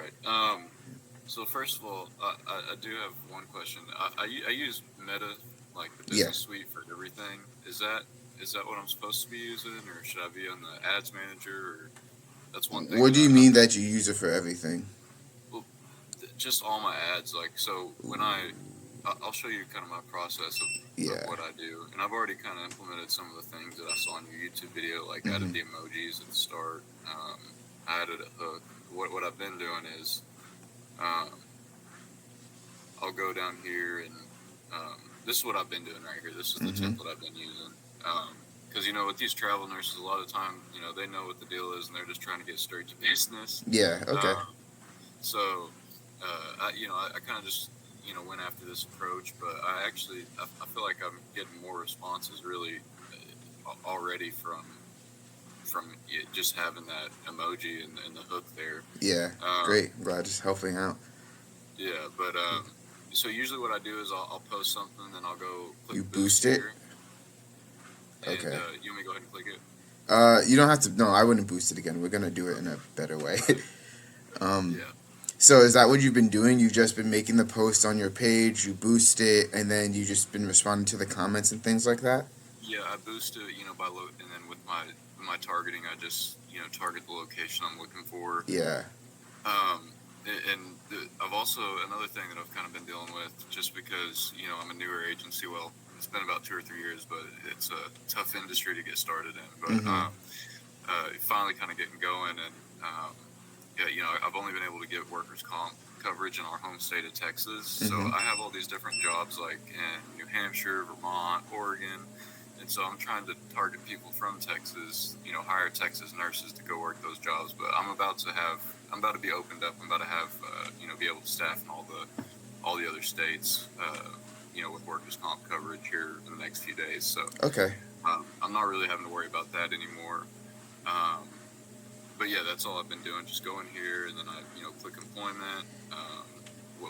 right. So first of all, I do have one question. I use Meta, like the Yeah. business suite for everything. Is that what I'm supposed to be using, or should I be on the ads manager? Or that's one thing What that do you I've mean been. that you use it for everything? Well, just all my ads. Like so, when I'll show you kind of my process of Yeah. what I do, and I've already kind of implemented some of the things that I saw in your YouTube video, like added Mm-hmm. the emojis at the start. I added a hook. What I've been doing is. Um, I'll go down here and this is what I've been doing right here. This is the Mm-hmm. template I've been using. Because with these travel nurses, a lot of the time, they know what the deal is, and they're just trying to get straight to business. Yeah. Okay. Um, so, I kind of just went after this approach, but I feel like I'm getting more responses really already from just having that emoji and the hook there. Yeah. Um, Great. I'm glad it's helping out. Yeah, but so usually what I do is I'll post something, then I'll go click You boost boost it. here, and Okay. you want me to go ahead and click it? You don't have to. No, I wouldn't boost it again. We're gonna do it in a better way. Right. um. Yeah. So is that what you've been doing? You've just been making the post on your page. You boost it, and then you just been responding to the comments and things like that. Yeah, I boost it, and then with my targeting, I just target the location I'm looking for. Yeah. I've also another thing that I've kind of been dealing with, just because I'm a newer agency. Well, it's been about 2 or 3 years, but it's a tough industry to get started in. But Mm-hmm. finally, kind of getting going, and yeah, I've only been able to get workers' comp coverage in our home state of Texas. So Mm-hmm. I have all these different jobs, like in New Hampshire, Vermont, Oregon. And so I'm trying to target people from Texas, hire Texas nurses to go work those jobs. But I'm about to be opened up. I'm about to have, be able to staff in all the other states, with workers' comp coverage here in the next few days. So Okay. I'm not really having to worry about that anymore. Um, but yeah, that's all I've been doing. Just going here, and then I, click employment,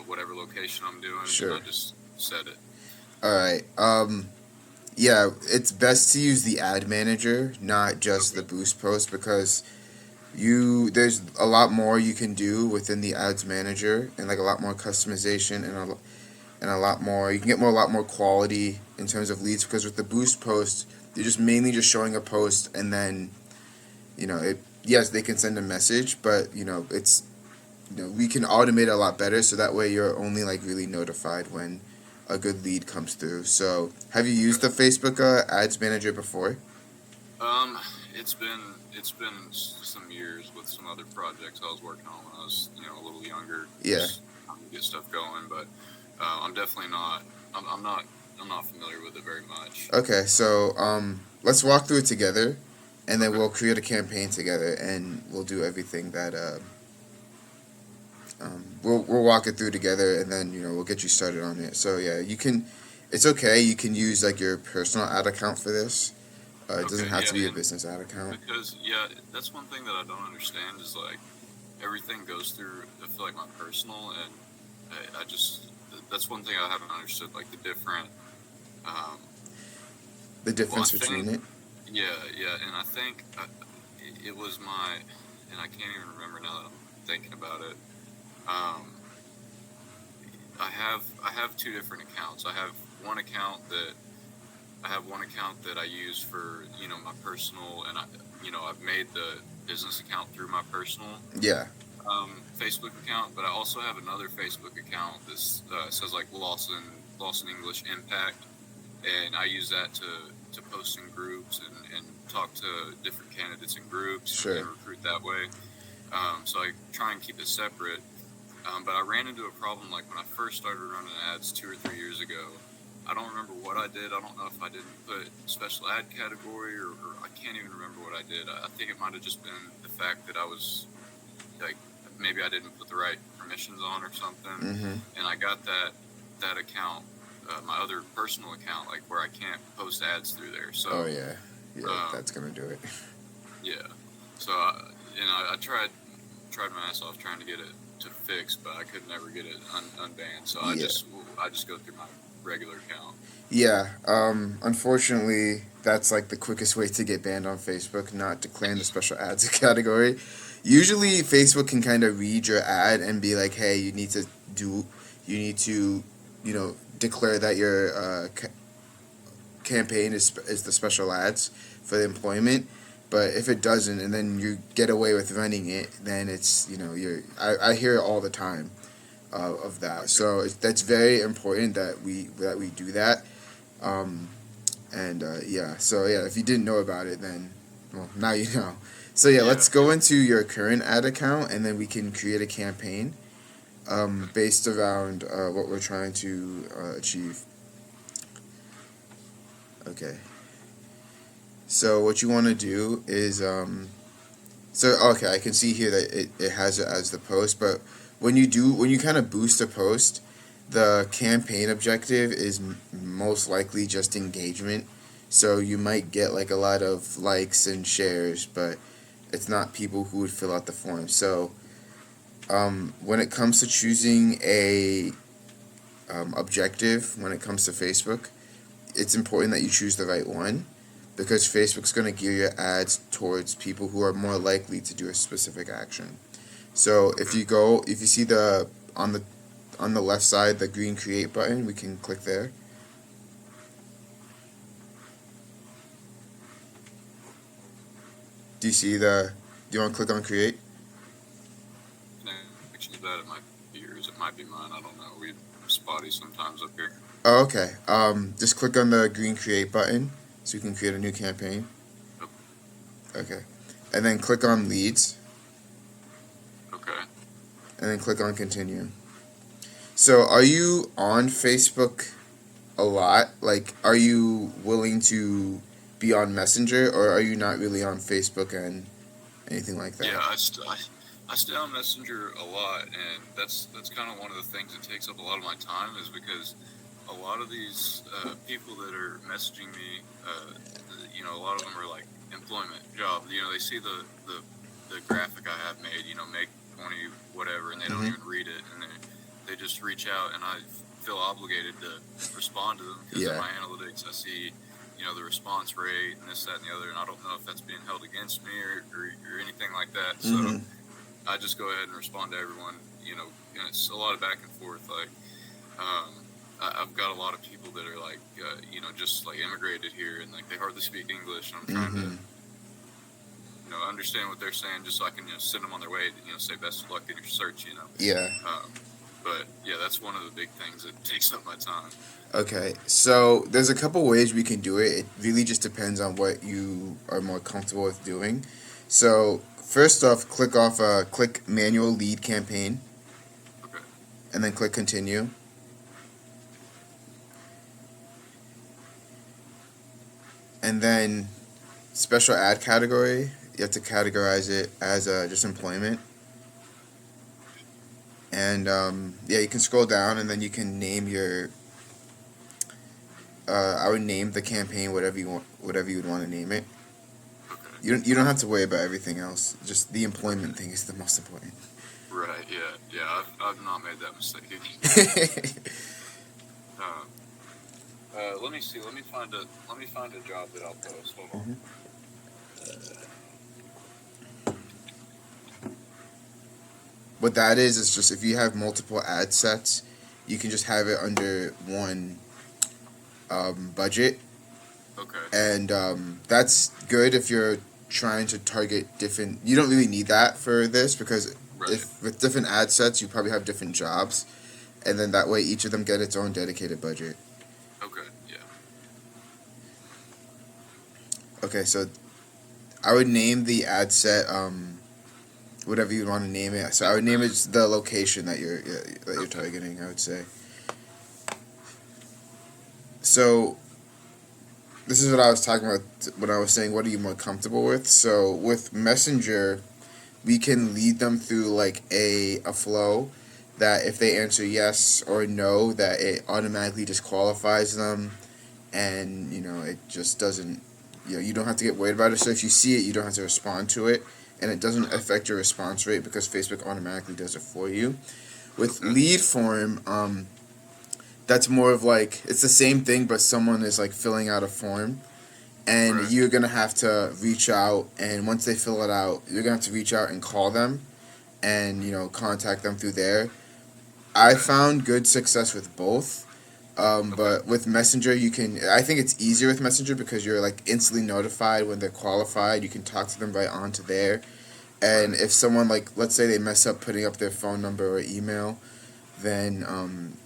whatever location I'm doing, and I Sure. just set it. All right. Yeah, it's best to use the ad manager, not just the Okay. boost post, because there's a lot more you can do within the ads manager, and like a lot more customization, and a lot more you can get more a lot more quality in terms of leads, because with the boost post you're just mainly just showing a post, and then it yes, they can send a message, but it's we can automate it a lot better, so that way you're only like really notified when a good lead comes through. So have you used Okay. the Facebook ads manager before? Um, it's been some years with some other projects I was working on when I was a little younger, Yeah. just trying to get stuff going. But I'm definitely not. I'm not familiar with it very much. Okay, so let's walk through it together, and then Okay. we'll create a campaign together, and we'll do everything that we'll walk it through together, and then we'll get you started on it. So yeah, you can. It's okay. You can use like your personal ad account for this. It doesn't Okay. have to be Yeah, a and business ad account. because that's one thing that I don't understand is like everything goes through. I feel like my personal, and I just that's one thing I haven't understood. Like the different. Um, The well, I difference between think it. yeah, and I think it was my, and I can't even remember now that I'm thinking about it. Um, I have two different accounts. I have one account that I use for my personal, and I've made the business account through my personal Yeah. Facebook account, but I also have another Facebook account that says like Lawson English Impact, and I use that to post in groups and talk to different candidates in groups and Sure. recruit that way. So I try and keep it separate. But I ran into a problem like when I first started running ads 2 or 3 years ago. I don't remember what I did. I don't know if I didn't put special ad category, or I can't even remember what I did. I think it might have just been the fact that I was like maybe I didn't put the right permissions on or something, Mm-hmm. and I got that account, my other personal account, like where I can't post ads through there. Oh So yeah. Yeah, um, that's gonna do it. yeah, so I tried my ass off trying to get it to fix, but I could never get it unbanned. So Yeah. I just go through my regular account. Yeah. Unfortunately, that's like the quickest way to get banned on Facebook, not declaring the special ads category. Usually Facebook can kind of read your ad and be like, hey, you need to, declare that your campaign is the special ads for the employment. But if it doesn't, and then you get away with running it, then it's, I hear it all the time of that. So that's very important that we do that. Um, if you didn't know about it, then, well, now you know. So yeah, Yeah. let's go into your current ad account, and then we can create a campaign based around what we're trying to achieve. Okay. So what you want to do is okay, I can see here that it has it as the post, but when you kind of boost a post, the campaign objective is most likely just engagement. So you might get like a lot of likes and shares, but it's not people who would fill out the form. So when it comes to choosing a objective, when it comes to Facebook, it's important that you choose the right one because Facebook's going to gear your ads towards people who are more likely to do a specific action. So if you see on the left side the green create button, we can click there. Do you see do you want to click on create? Connection's bad. It might be yours. It might be mine. I don't know. We're spotty sometimes up here. Oh, okay. Just click on the green create button so you can create a new campaign. Yep. Okay. And then click on leads. Okay. And then click on continue. So are you on Facebook a lot? Like, are you willing to be on Messenger, or are you not really on Facebook and anything like that? Yeah, I stay on Messenger a lot, and that's kind of one of the things that takes up a lot of my time is because a lot of these people that are messaging me, a lot of them are like employment jobs. They see the graphic I have made, make 20 whatever, and they don't even read it, and they just reach out, and I feel obligated to respond to them because in my analytics I see the response rate and this, that, and the other, and I don't know if that's being held against me or anything like that. So I just go ahead and respond to everyone, and it's a lot of back and forth. Like, I've got a lot of people that are like, just like immigrated here and like they hardly speak English, and I'm trying to, understand what they're saying just so I can, send them on their way to, say best of luck in your search, Yeah. But yeah, that's one of the big things that takes up my time. Okay, so there's a couple ways we can do it. It really just depends on what you are more comfortable with doing. So first off, click manual lead campaign. Okay. And then click continue. And then special ad category, you have to categorize it as just employment. And you can scroll down, and then you can name your. I would name the campaign whatever you would want to name it. Okay. You don't have to worry about everything else. Just the employment thing is the most important. Right. Yeah. I've not made that mistake. Let me see. Let me find a job that I'll post. Hold on. What that is just if you have multiple ad sets, you can just have it under one budget. Okay. And that's good if you're trying to target different. You don't really need that for this because if with different ad sets, you probably have different jobs, and then that way each of them get its own dedicated budget. Okay. Yeah. Okay, so I would name the ad set whatever you want to name it. So I would name it just the location that you're targeting, I would say. So this is what I was talking about when I was saying what are you more comfortable with. So with Messenger, we can lead them through like a flow that if they answer yes or no, that it automatically disqualifies them, and it just doesn't. You don't have to get worried about it. So if you see it, you don't have to respond to it, and it doesn't affect your response rate because Facebook automatically does it for you. With lead form, that's more of like it's the same thing, but someone is like filling out a form, and Right. you're gonna have to reach out. And once they fill it out, you're gonna have to reach out and call them, and contact them through there. I Okay. found good success with both. Okay. But with Messenger, you can. I think it's easier with Messenger because you're like instantly notified when they're qualified. You can talk to them right onto there. And Right. if someone, like, let's say they mess up putting up their phone number or email, then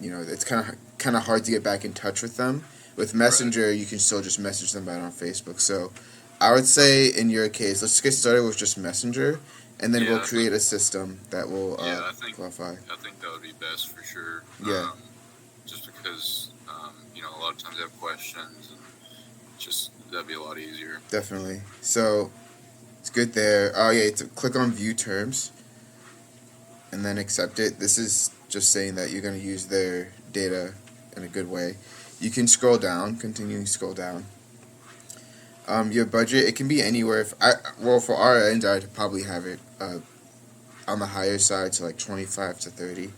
it's kind of hard to get back in touch with them. With Right. Messenger, you can still just message them right on Facebook. So I would say in your case, let's get started with just Messenger, and then we'll Yeah. create a system that will Yeah. qualify. I think that would be best for sure. Yeah, Just because a lot of times they have questions, and just that'd be a lot easier. definitely. So it's good there. Oh yeah, to click on View Terms and then accept it. This is just saying that you're going to use their data in a good way. You can scroll down, continue to scroll down. Your budget, it can be anywhere. For our end, I'd probably have it on the higher side, to like 25 to 30.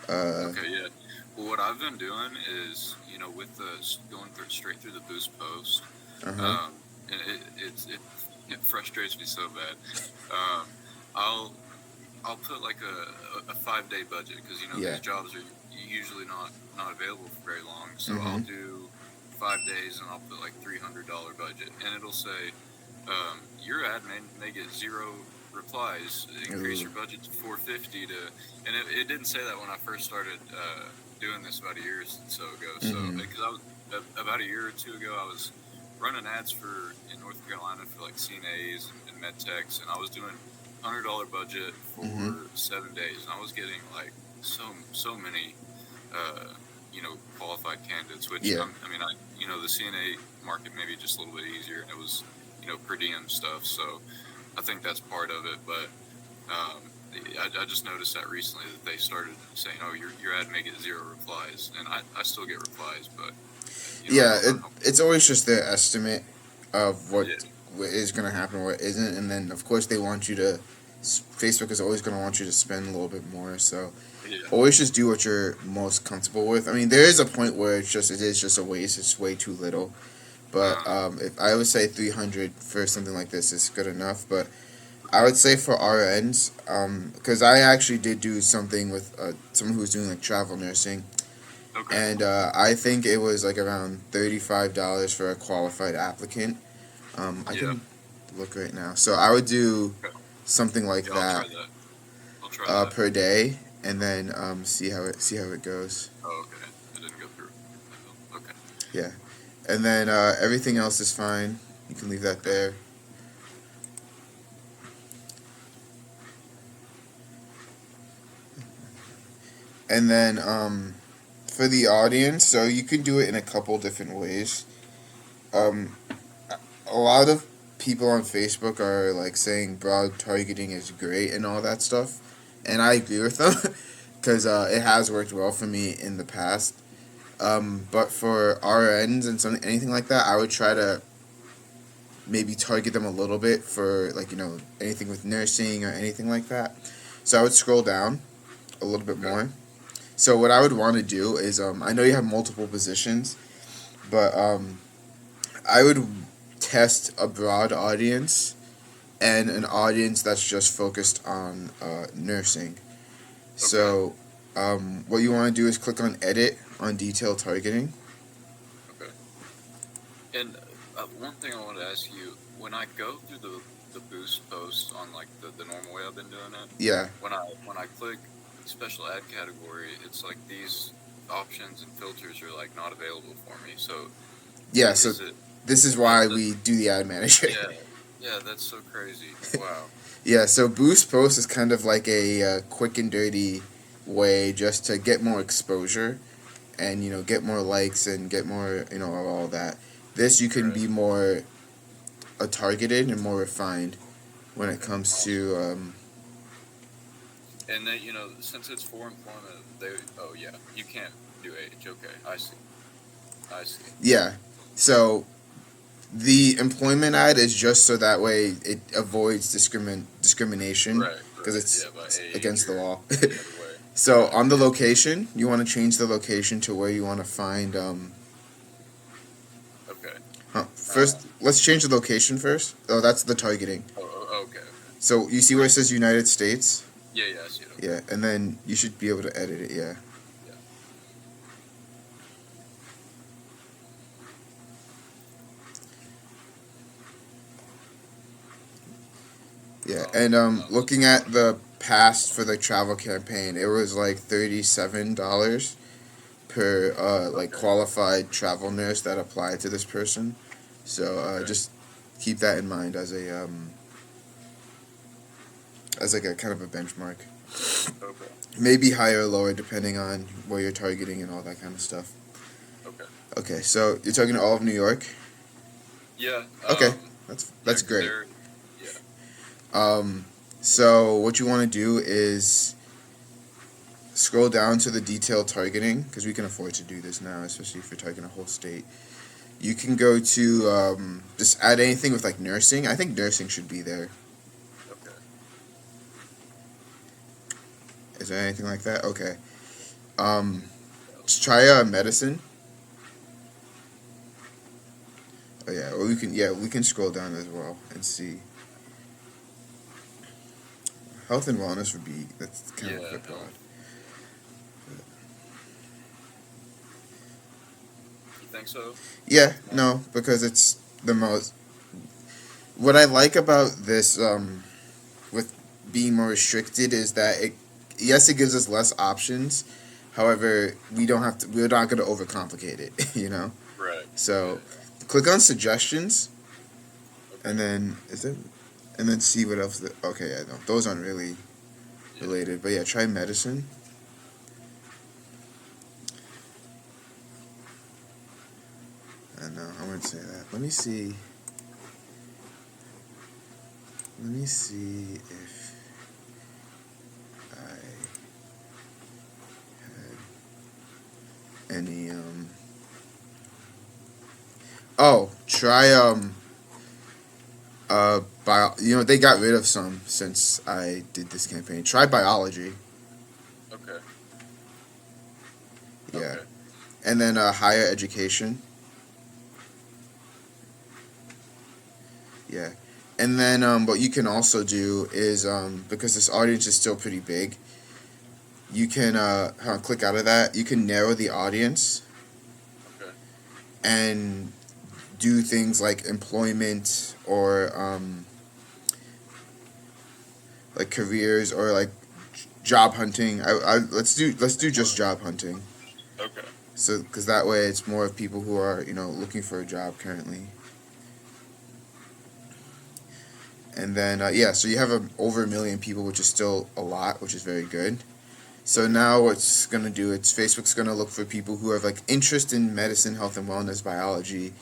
Uh, Okay. Yeah. Well, what I've been doing is, with the going straight through the boost post, uh huh. um, and it frustrates me so bad. Um, I'll I'll put like a 5 day budget, because Yeah. these jobs are usually not available for very long. So I'll Mm-hmm. do 5 days, and I'll put like $300 budget, and it'll say, your ad may get 0 replies. Increase Ooh. your budget to 450 to, and it didn't say that when I first started doing this about a year or so ago. So Mm-hmm. because I was about a year or two ago, I was running ads in North Carolina for like CNAs and med techs, and I was doing $100 budget Mm-hmm. for 7 days, and I was getting like so many qualified candidates. Which Yeah. the CNA market may be just a little bit easier, and it was per diem stuff. So I think that's part of it. But I just noticed that recently, that they started saying, "Oh, your ad may get 0 replies," and I still get replies, but Yeah. I don't. It's always just their estimate of Yeah. what is going to happen, what isn't, and then of course they want you to. Facebook is always going to want you to spend a little bit more, so Yeah. always just do what you're most comfortable with. I mean, there is a point where it is just a waste. It's way too little. But Uh, if I would say 300 for something like this is good enough. But I would say for RNs, because I actually did do something with someone who was doing like travel nursing, okay. and I think it was like around $35 for a qualified applicant. I Yeah. can look right now. So I would do Okay. something like Yeah. I'll try that that. I'll try that. per day, and then see how it goes. Oh, okay. I didn't go through. Okay. Yeah, and then everything else is fine. You can leave that Okay. there. And then for the audience, so you can do it in a couple different ways. Um, a lot of people on Facebook are like saying broad targeting is great and all that stuff, and I agree with them because it has worked well for me in the past. But for RNs and anything like that, I would try to maybe target them a little bit for like anything with nursing or anything like that. So I would scroll down a little bit Okay. more. So what I would want to do is I know you have multiple positions, but I would test a broad audience and an audience that's just focused on nursing. Okay. So what you want to do is click on edit on detail targeting. Okay. And one thing I wanted to ask you, when I go through the boost posts on like the normal way I've been doing it, Yeah, when I click special ad category, it's like these options and filters are like not available for me. So yeah. So is it this is why we do the ad manager. yeah, yeah, that's so crazy. Wow. Yeah, so boost post is kind of like a quick and dirty way just to get more exposure and get more likes and get more of all that. This you can Right. be more targeted and more refined when it comes Awesome. to And then since it's for employment, oh yeah, you can't do age. Okay, I see. I see. yeah. So the employment ad is just so that way it avoids discrimination Right. because Right. Yeah, by it's age against the or law. any other way. So Right. on the Yeah. location, you want to change the location to where you want to find Okay. first, let's change the location first. Oh, that's the targeting. Okay. So you see where it says United States? Yeah, I see it. Okay. Yeah, and then you should be able to edit it. Yeah. Yeah. Yeah, and looking at the past for the travel campaign, it was like $37 per like Okay. qualified travel nurse that applied to this person. So Okay. just keep that in mind as like a kind of a benchmark. Okay. Maybe higher or lower depending on where you're targeting and all that kind of stuff. Okay. Okay, so you're talking to all of New York. Yeah. Okay, that's 'Cause great. yeah. So what you want to do is scroll down to the detailed targeting because we can afford to do this now, especially if you're targeting a whole state. You can go to just add anything with like nursing. I think nursing should be there. Okay. Is there anything like that? Okay. Let's try medicine. Oh yeah, or we can scroll down as well and see. Health and wellness would be that's kind of a bit broad. You think so? Yeah, no, because it's the most. What I like about this with being more restricted is that it gives us less options. However, we don't have to. We're not going to overcomplicate it, you know. Right. So, click on suggestions, Okay. and then and then see what else. Okay, yeah, no, those aren't really related, but yeah, try medicine. No, I wouldn't say that. Let me see. Let me see if I had any Oh, try they got rid of some since I did this campaign. Try biology. Okay. Yeah. Okay. And then higher education. Yeah. And then what you can also do is because this audience is still pretty big, you can click out of that. You can narrow the audience Okay. and do things like employment or like careers or like job hunting. Let's do just job hunting. Okay. So because that way it's more of people who are looking for a job currently. And then so you have over 1 million people, which is still a lot, which is very good. So now what's gonna do? Facebook's gonna look for people who have like interest in medicine, health and wellness, biology,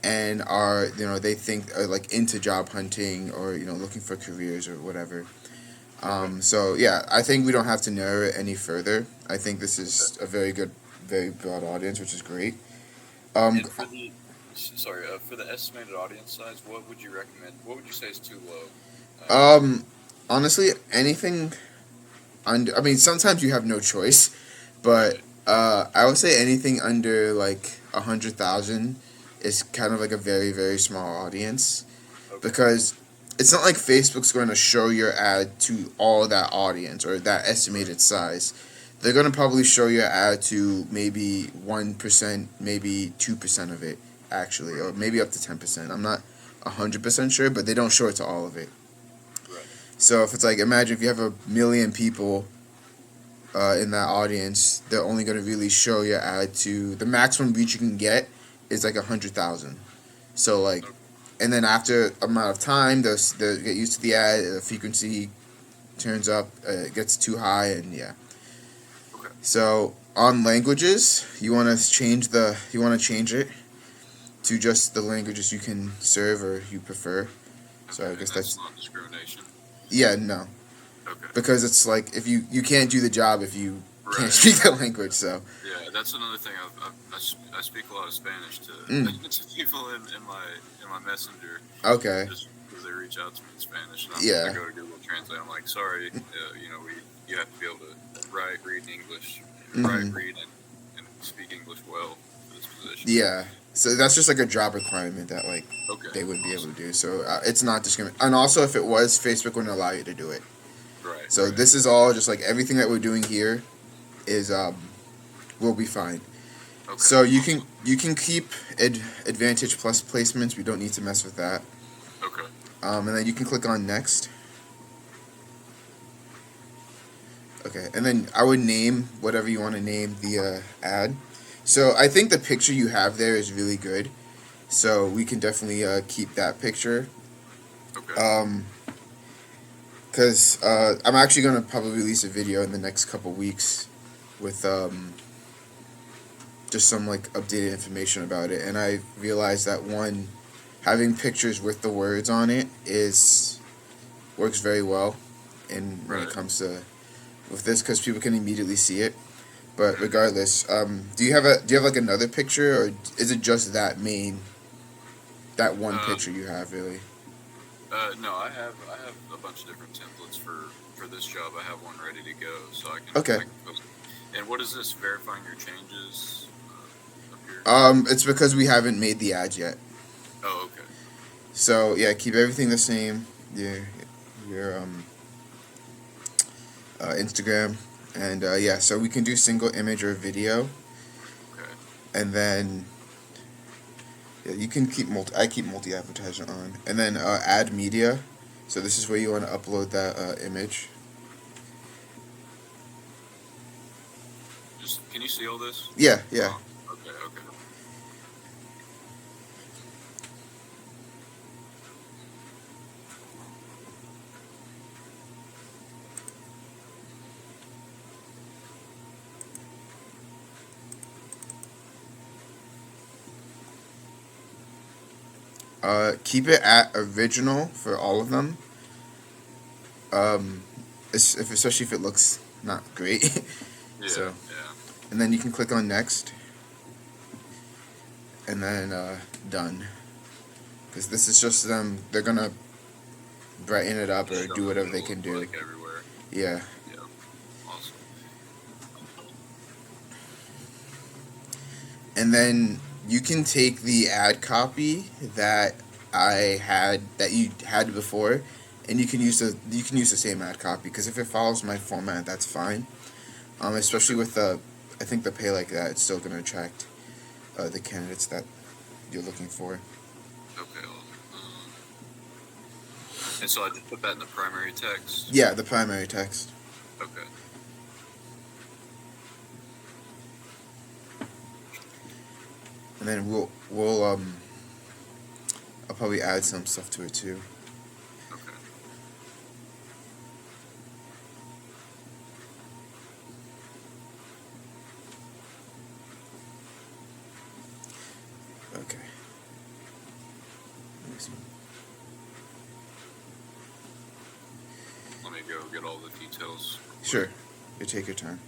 and are they think are like into job hunting or looking for careers or whatever. So yeah, I think we don't have to narrow it any further. I think this is a very good, very broad audience, which is great. And for the estimated audience size, what would you recommend? What would you say is too low? Honestly, anything under. I mean, sometimes you have no choice, but I would say anything under like 100,000 is kind of like a very very small audience, because it's not like Facebook's going to show your ad to all that audience or that estimated size. They're going to probably show your ad to maybe 1%, maybe 2% of it, actually, or maybe up to 10%. I'm not 100% sure, but they don't show it to all of it. Right. So if it's like, imagine if you have 1 million people in that audience, they're only going to really show your ad to the maximum reach you can get is like 100,000. So like, and then after amount of time, they get used to the ad, the frequency turns up, it gets too high, and yeah. Okay. So on languages, you want to change it to just the languages you can serve or you prefer. So I guess that's not discrimination. Yeah, no. Okay. Because it's like if you can't do the job if you can't speak the language. So yeah, that's another thing. I speak a lot of Spanish to people in my messenger. Okay. Just because they reach out to me in Spanish, and Yeah. I go to Google Translate. I'm like, sorry, you have to be able to write, read English, write, read, and speak English well. for this position. Yeah. So that's just like a job requirement that like Okay, they wouldn't be able awesome. to do. So it's not discriminatory. And also, if it was, Facebook wouldn't allow you to do it. Right, So right. this is all just like everything that we're doing here is will be fine. Okay, So awesome. you can keep Advantage Plus placements. We don't need to mess with that. Okay. And then you can click on next. Okay, and then I would name whatever you want to name the ad. So I think the picture you have there is really good. So we can definitely keep that picture. Okay. Because I'm actually going to probably release a video in the next couple weeks with just some like updated information about it. And I realized that one, having pictures with the words on it is works very well, and when it Right. comes to with this, because people can immediately see it. But Mhm. regardless, do you have like another picture, or is it just that one Um, picture you have really? no, I have a bunch of different templates for this job. I have one ready to go, so Okay. I can post. And what is this verifying your changes up here? It's because we haven't made the ads yet. Oh, okay. So yeah, keep everything the same. Your Instagram, and yeah, so we can do single image or video, Okay. and then yeah, you can keep multi. I keep multi advertising on, and then add media. So this is where you want to upload that image. Just can you see all this? Yeah, yeah. Oh, okay, okay. Keep it at original for all of them. Especially if it looks not great. Yeah, So, yeah. and then you can click on next, and then done. Because this is just them. They're gonna brighten it up Just or do showing what whatever they it'll can look do. like everywhere. Yeah. Yeah, awesome. And then you can take the ad copy that you had before, and you can use the same ad copy, because if it follows my format, that's fine. Especially Okay, with the, I think the pay like that, it's still gonna attract the candidates that you're looking for. okay, awesome. And so I just put that in the primary text. Yeah, the primary text, Okay. and then we'll I'll probably add some stuff to it too. Okay. Okay. Let me see. Let me go get all the details real quick. Sure. You take your time.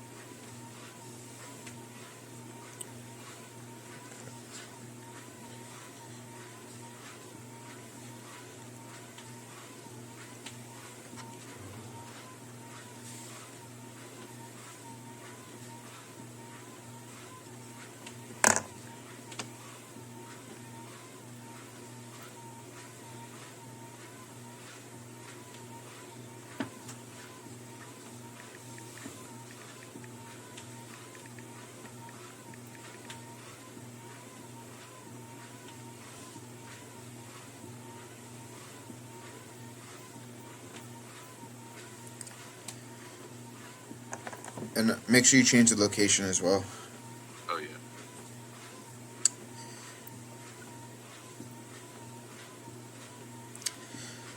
And make sure you change the location as well. Oh yeah.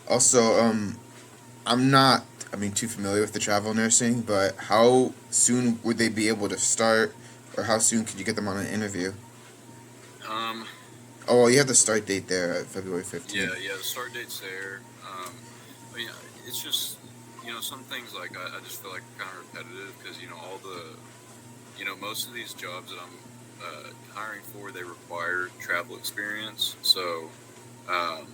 Also, I'm not, I mean, too familiar with the travel nursing, but how soon would they be able to start, or how soon could you get them on an interview? Um. Oh, well, you have the start date there at February Yeah, 15th. yeah. The start date's there. I mean, it's just some things like I just feel like kind of repetitive because all the most of these jobs that I'm hiring for, they require travel experience. So a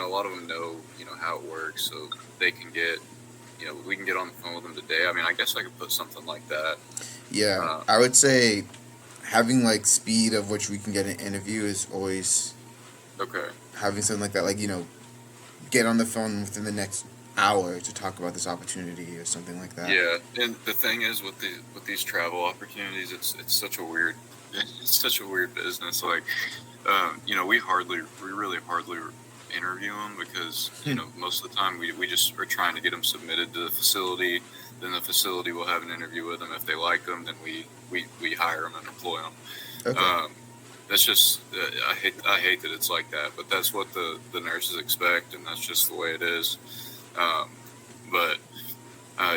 lot of them know how it works, so they can get we can get on the phone with them today. I mean, I guess I could put something like that. Yeah, Uh, I would say having like speed of which we can get an interview is always Okay. having something like that. Like, get on the phone within the next hour to talk about this opportunity or something like that. Yeah, and the thing is with these travel opportunities, it's such a weird it's such a weird business. Like, we really hardly interview them because most of the time we just are trying to get them submitted to the facility. Then the facility will have an interview with them. If they like them, then we hire them and employ them. Okay. That's just I hate that it's like that, but that's what the nurses expect, and that's just the way it is. But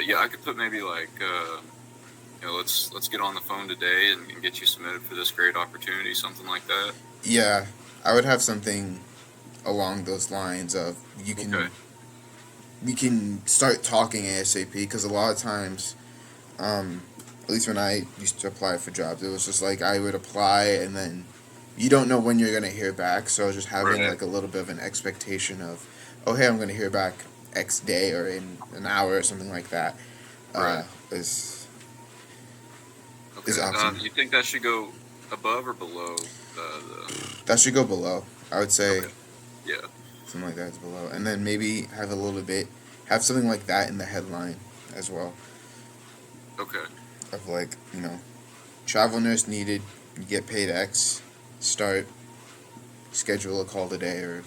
yeah, I could put maybe like let's get on the phone today and get you submitted for this great opportunity, something like that. Yeah, I would have something along those lines of Okay. we can start talking ASAP, because a lot of times, at least when I used to apply for jobs, it was just like I would apply and then you don't know when you're gonna hear back. So just having Right. like a little bit of an expectation of, oh hey, I'm gonna hear back X day or in an hour or something like that, Right. is Okay. option. You think that should go above or below the? That should go below. I would say Okay. Yeah. something like that is below, and then maybe have something like that in the headline as well, Okay. of like, travel nurse needed, you get paid X, start, schedule a call today, or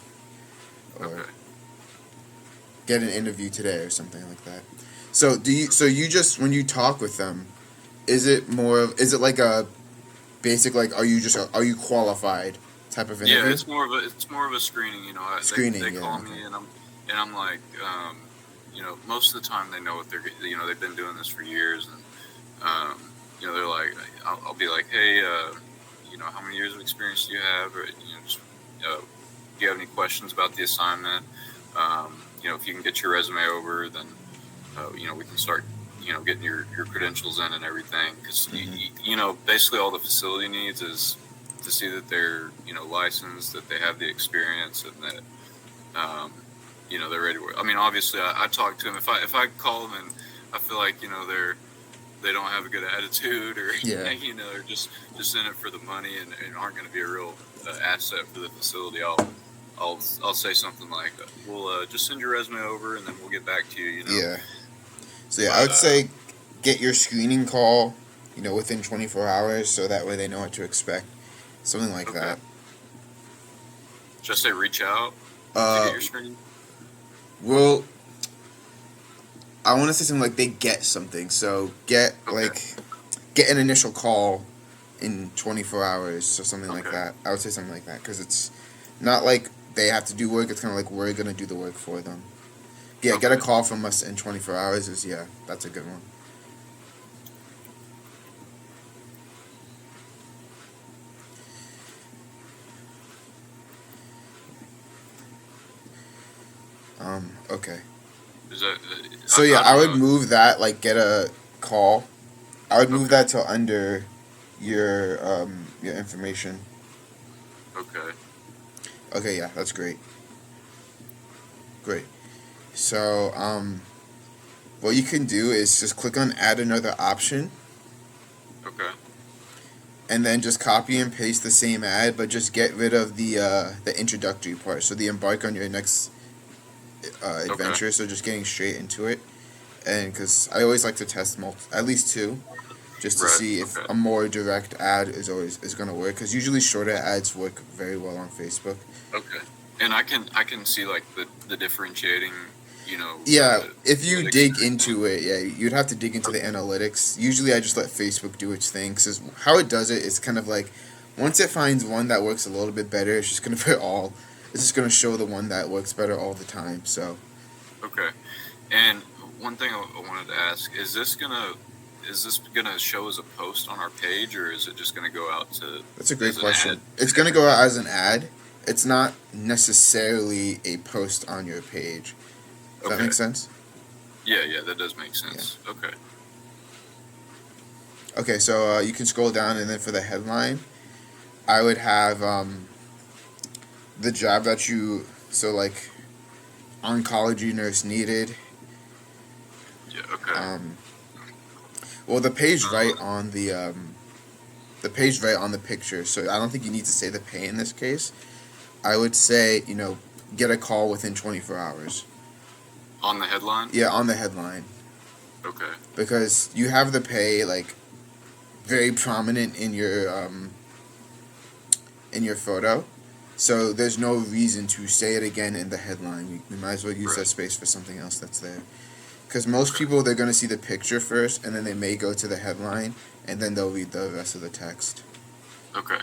Okay. get an interview today or something like that. So you just, when you talk with them, is it like a basic, like, are you qualified type of interview? Yeah, it's more of a screening. Screening, they yeah, call okay. me and I'm like, most of the time they know what they've been doing this for years, and they're like, I'll be like, hey, how many years of experience do you have, or just do you have any questions about the assignment? If you can get your resume over, then we can start getting your credentials in and everything, because basically all the facility needs is to see that they're licensed, that they have the experience, and that they're ready to work. I mean, obviously, I talk to them if I call them and I feel like they don't have a good attitude, or Yeah. they're just in it for the money and aren't going to be a real asset for the facility. I'll say something like, "We'll just send your resume over, and then we'll get back to you." Yeah. So yeah, But, I would say get your screening call, within 24 hours, so that way they know what to expect. Something like okay. that. Just say reach out to get your screening. Well, I want to say something like they get something. So get get an initial call in 24 hours or something like Okay. that. I would say something like that, because it's not like they have to do work. It's kind of like we're gonna do the work for them. Yeah, get a Okay. call from us in 24 hours that's a good one. Okay. Is that So yeah, I don't would know. move that, like, get a call. I would move Okay. that to under your information. Okay. Okay, yeah, that's great. Great. So what you can do is just click on add another option, Okay. and then just copy and paste the same ad, but just get rid of the introductory part. So the embark on your next adventure. So just getting straight into it, and because I always like to test at least two, just to Right. see if Okay. a more direct ad is gonna work. Because usually shorter ads work very well on Facebook. Okay. And I can see like the differentiating. Yeah, if you analytics dig and everything. into it, yeah, you'd have to dig into the analytics. Usually, I just let Facebook do its thing. Cause how it does it is kind of like, once it finds one that works a little bit better, it's just gonna put all. It's just gonna show the one that works better all the time. So Okay. And one thing I wanted to ask is this gonna show as a post on our page, or is it just gonna go out to that's a great as an question. ad? It's gonna go out as an ad. It's not necessarily a post on your page. Does that Okay. make sense? Yeah, that does make sense. Okay. Okay, so you can scroll down, and then for the headline, I would have the job that like, oncology nurse needed. Yeah. Okay. Well, the page right on the the pay's right on the picture, so I don't think you need to say the pay in this case. I would say, get a call within 24 hours. On the headline? Yeah, on the headline. Okay. Because you have the pay, like, very prominent in your photo. So there's no reason to say it again in the headline. We might as well use that space for something else that's there. Because most people, they're going to see the picture first, and then they may go to the headline, and then they'll read the rest of the text. Okay.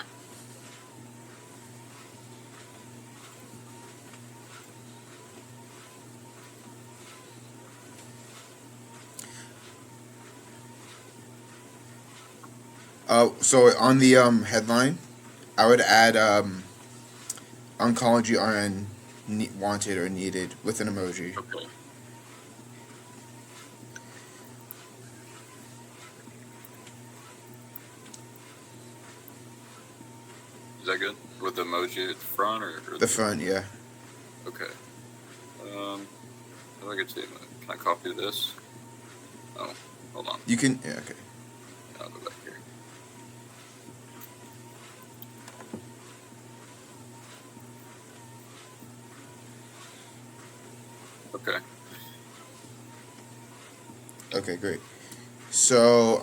So on the headline, I would add oncology RN wanted or needed with an emoji. Okay. Is that good? With the emoji at the front or The front, yeah. Okay. How do I get to the emoji? Can I copy this? Oh, hold on. You can, yeah, okay. I'll go back here. Okay. Okay, great. So,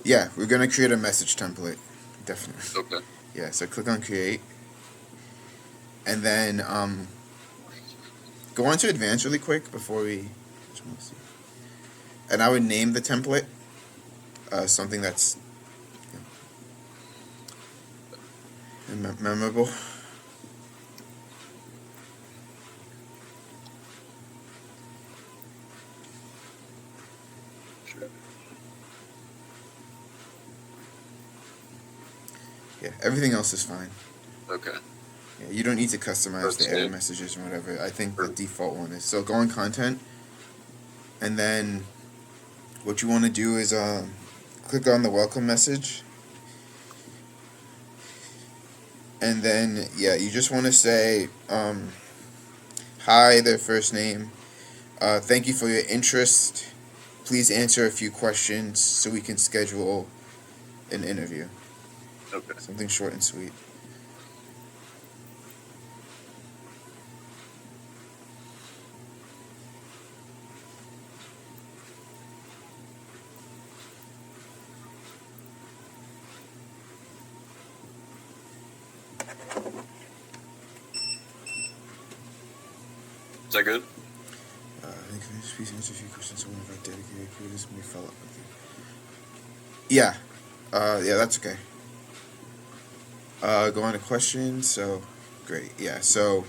yeah, we're gonna create a message template, definitely. Okay. Yeah, so click on create, and then go on to advanced really quick before we. And I would name the template something that's memorable. Sure. Yeah, everything else is fine. Okay. Yeah, you don't need to customize That's the error good. messages or whatever. I think the default one is. So go on content, and then what you want to do is click on the welcome message, and then you just want to say hi, their first name. Thank you for your interest. Please answer a few questions so we can schedule an interview. Okay. Something short and sweet. Is that good? Please answer a few questions so one of our dedicated creators may follow up with you. Yeah. Yeah, that's okay. Go on to questions. So, great. Yeah. So,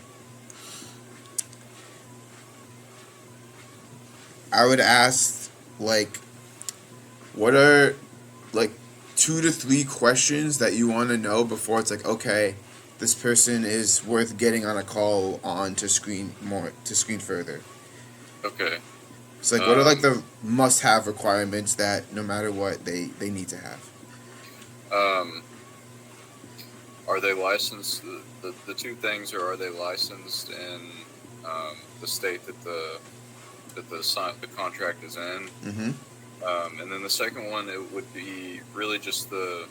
I would ask, like, what are, like, 2 to 3 questions that you want to know before it's like, okay, this person is worth getting on a call on to screen further. Okay. It's like, what are, like, the must-have requirements that no matter what they need to have? Are they licensed? The two things are they licensed in the state that the contract is in? Mm-hmm. And then the second one, it would be really just the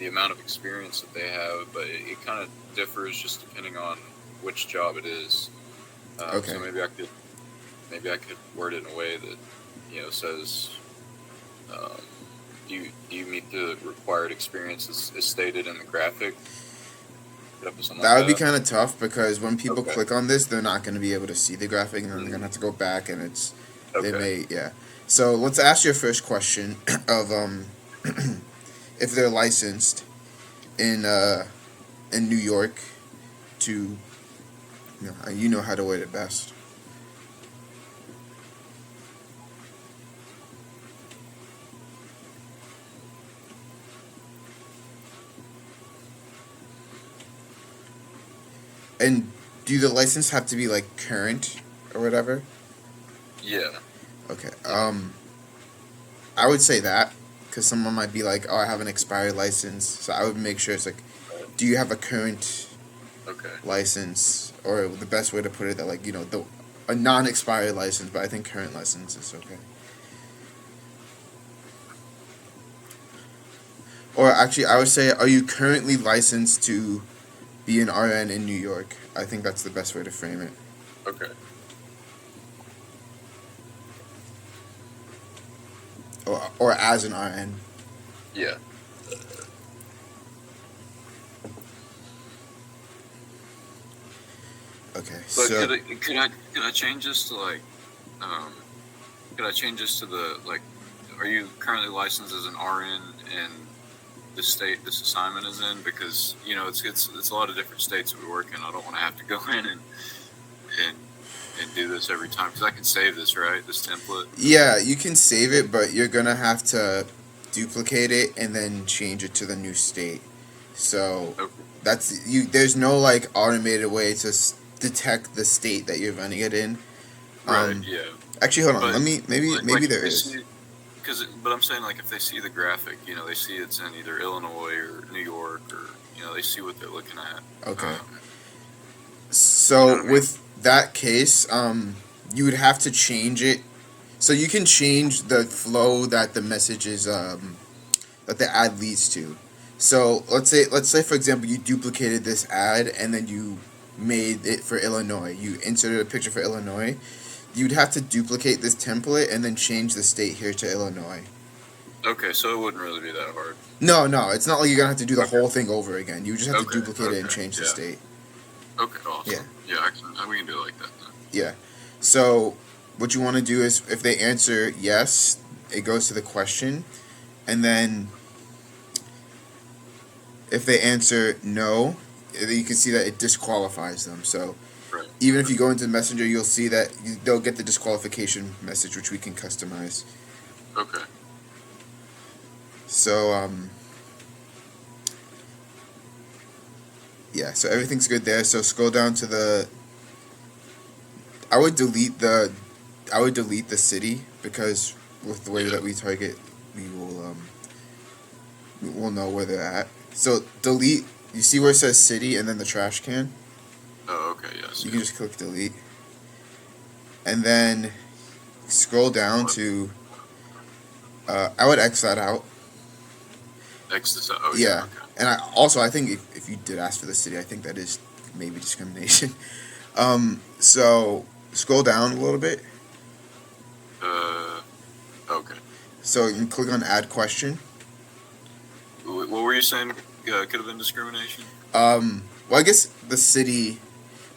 amount of experience that they have, but it kind of differs just depending on which job it is. Okay. So maybe I could word it in a way that says, do you meet the required experience as stated in the graphic? That would be kind of tough because when people Okay. click on this, they're not going to be able to see the graphic, and then they're going to have to go back, and they may. So let's ask your first question of if they're licensed in New York to, you know how to word it best. And do the license have to be like current or whatever? Yeah. Okay. I would say that because someone might be like, "Oh, I have an expired license," so I would make sure it's like, "Do you have a current license?" Or the best way to put it that like a non-expired license, but I think current license is okay. Or actually, I would say, are you currently licensed to be an RN in New York? I think that's the best way to frame it. Okay. Or as an RN. Yeah. Okay, But so could I change this to like um could I change this to the like are you currently licensed as an RN in the state this assignment is in? Because it's a lot of different states that we work in. I don't want to have to go in and and do this every time because I can save this, right? This template. yeah, you can save it, but you're gonna have to duplicate it and then change it to the new state. So Okay. that's you. There's no like automated way to detect the state that you're running it in. Right. Um, Yeah. actually, hold on. But Let me maybe like if there they is. see but I'm saying like if they see the graphic, they see it's in either Illinois or New York or they see what they're looking at. Okay. You know So what I mean? with that case, you would have to change it. So you can change the flow that the message is that the ad leads to. So let's say for example you duplicated this ad and then you made it for Illinois. You inserted a picture for Illinois. You'd have to duplicate this template and then change the state here to Illinois. Okay, so it wouldn't really be that hard. No, no, it's not like you're gonna have to do the Okay. whole thing over again. You just have to Okay. duplicate it and Okay. change the Yeah. state. Okay. Yeah, Awesome. Yeah, we can do it like that then. yeah. So what you want to do is if they answer yes, it goes to the question, and then if they answer no, you can see that it disqualifies them. So Right. even if you go into Messenger, you'll see that they'll get the disqualification message, which we can customize. Okay. So yeah, so everything's good there. So scroll down to the. I would delete the city because with the way Yeah. that we target, we will know where they're at. So delete. You see where it says city and then the trash can. Oh, okay. Yes. You can just click delete, and then scroll down to. I would X that out. X this out. Oh yeah. Yeah, Okay. and I think if you did ask for the city, I think that is maybe discrimination. So scroll down a little bit. Okay. So you can click on add question. What were you saying? Could have been discrimination. Well, I guess the city,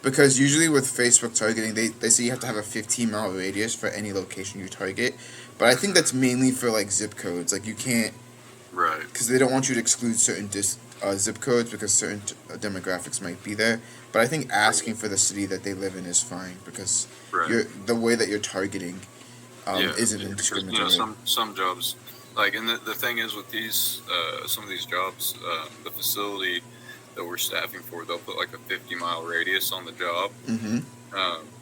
because usually with Facebook targeting, they say you have to have a 15-mile radius for any location you target. But I think that's mainly for like zip codes. Like you can't, Right. because they don't want you to exclude certain zip codes because certain demographics might be there. But I think asking for the city that they live in is fine because Right. the way that you're targeting isn't Yeah, because discriminatory. some jobs like and the thing is with these some of these jobs the facility that we're staffing for they'll put like a 50-mile radius on the job. Mm-hmm.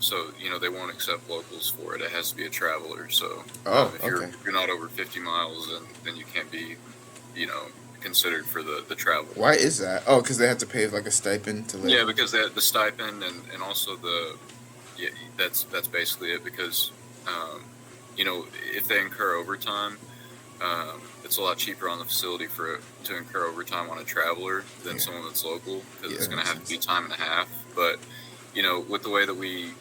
So they won't accept locals for it. It has to be a traveler. So Oh, if okay. you're not over 50 miles, then you can't be considered for the travel. Why is that? Oh, because they have to pay like a stipend to live. Yeah, because the stipend and also yeah, that's basically it. Because if they incur overtime, it's a lot cheaper on the facility to incur overtime on a traveler than Yeah. someone that's local because Yeah, it's that going to makes have to be sense. time and a half. But with the way that we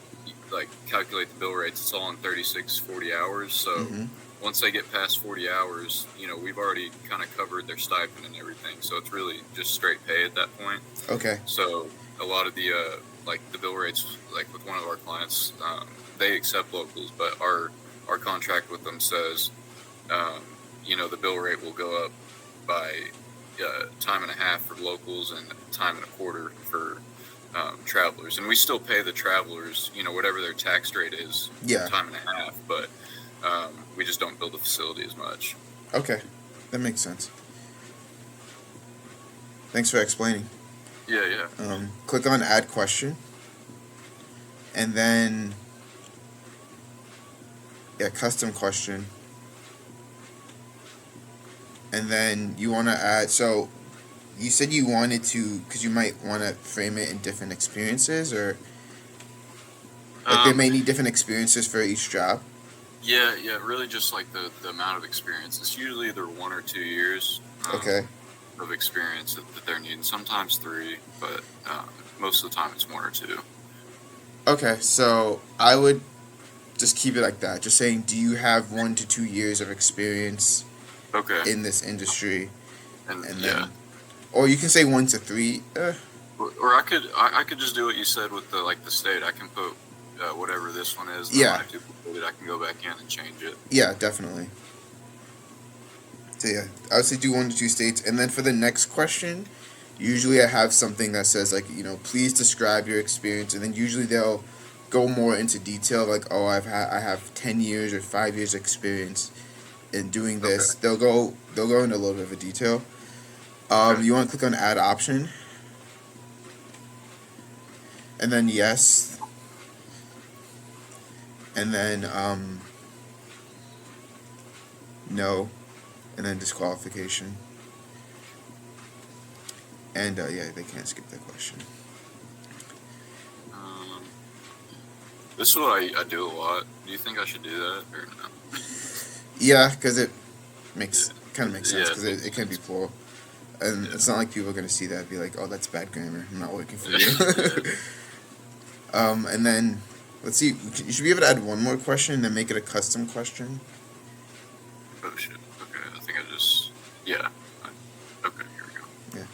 like calculate the bill rates, it's all on 36, 40 hours. So Mm-hmm. once they get past 40 hours, we've already kind of covered their stipend and everything. So it's really just straight pay at that point. Okay. So a lot of the like the bill rates, like with one of our clients, they accept locals, but our contract with them says, the bill rate will go up by time and a half for locals and time and a quarter for travelers, and we still pay the travelers, whatever their tax rate is, Yeah. time and a half, but we just don't bill the facility as much. Okay. That makes sense. Thanks for explaining. Yeah. Click on add question. And then, custom question. And then you want to add, so you said you wanted to, because you might want to frame it in different experiences, or like they may need different experiences for each job. Yeah, really just like the amount of experience. It's usually either 1 or 2 years. Okay. of experience that they're needing. Sometimes 3, but most of the time it's 1 or 2. Okay, so I would just keep it like that. Just saying, do you have 1 to 2 years of experience Okay. in this industry? And then, yeah. or you can say 1 to 3. Or I could just do what you said with the state. I can put whatever this one is. And Yeah. When I duplicate it, I can go back in and change it. Yeah, definitely. So yeah, I would say do 1 to 2 states, and then for the next question, usually I have something that says like, please describe your experience, and then usually they'll go more into detail, like, oh, I have 10 years or 5 years experience in doing this. Okay. They'll go into a little bit of a detail. Okay. You want to click on add option, and then yes, and then no, and then disqualification. And yeah, they can't skip that question. This is what I do a lot. Do you think I should do that or no? Yeah, because it kind of makes sense, Yeah, because it can be plural, and it's not like people are gonna see that and be like, oh, that's bad grammar, I'm not working for you. And then let's see, you should be able to add 1 more question and then make it a custom question. Oh shit. Okay, I think I just yeah. Okay, here we go. Yeah.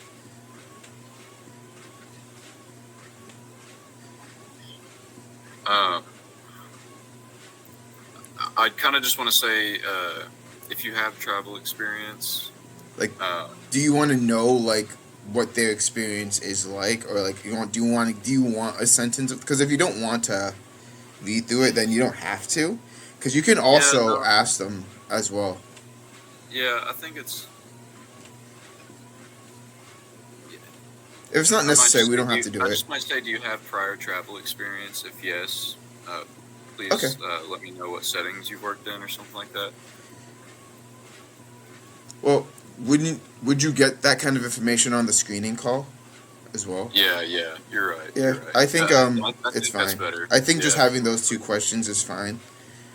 I kind of just want to say, if you have travel experience, Like, do you want to know like what their experience is like, or like do you want a sentence? Because if you don't want to read through it, then you don't have to, because you can also ask them as well. Yeah, I think it's. If it's not necessary, we don't have to do it. I just might say, do you have prior travel experience? If yes, please let me know what settings you've worked in or something like that. Well, would you get that kind of information on the screening call as well? Yeah, you're right. Yeah, you're right. I think it's fine. That's better. I think just having those 2 questions is fine.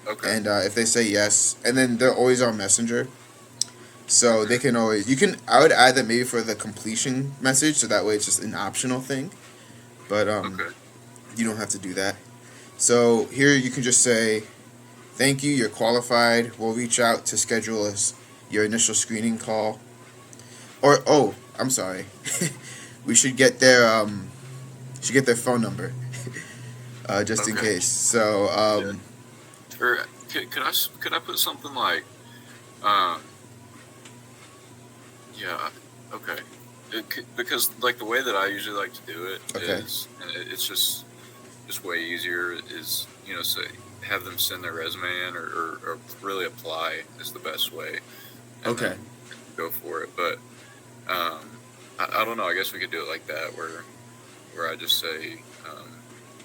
Okay. And if they say yes, and then they're always on Messenger, so they can always I would add that maybe for the completion message, so that way it's just an optional thing. But you don't have to do that. So here you can just say, thank you, you're qualified. We'll reach out to schedule your initial screening call. Or I'm sorry, we should get their phone number, just in case. So Or could I put something like, yeah, okay, because like the way that I usually like to do it is, and it's just way easier, is say have them send their resume in, or really apply is the best way. And then go for it. But I don't know. I guess we could do it like that, where I just say,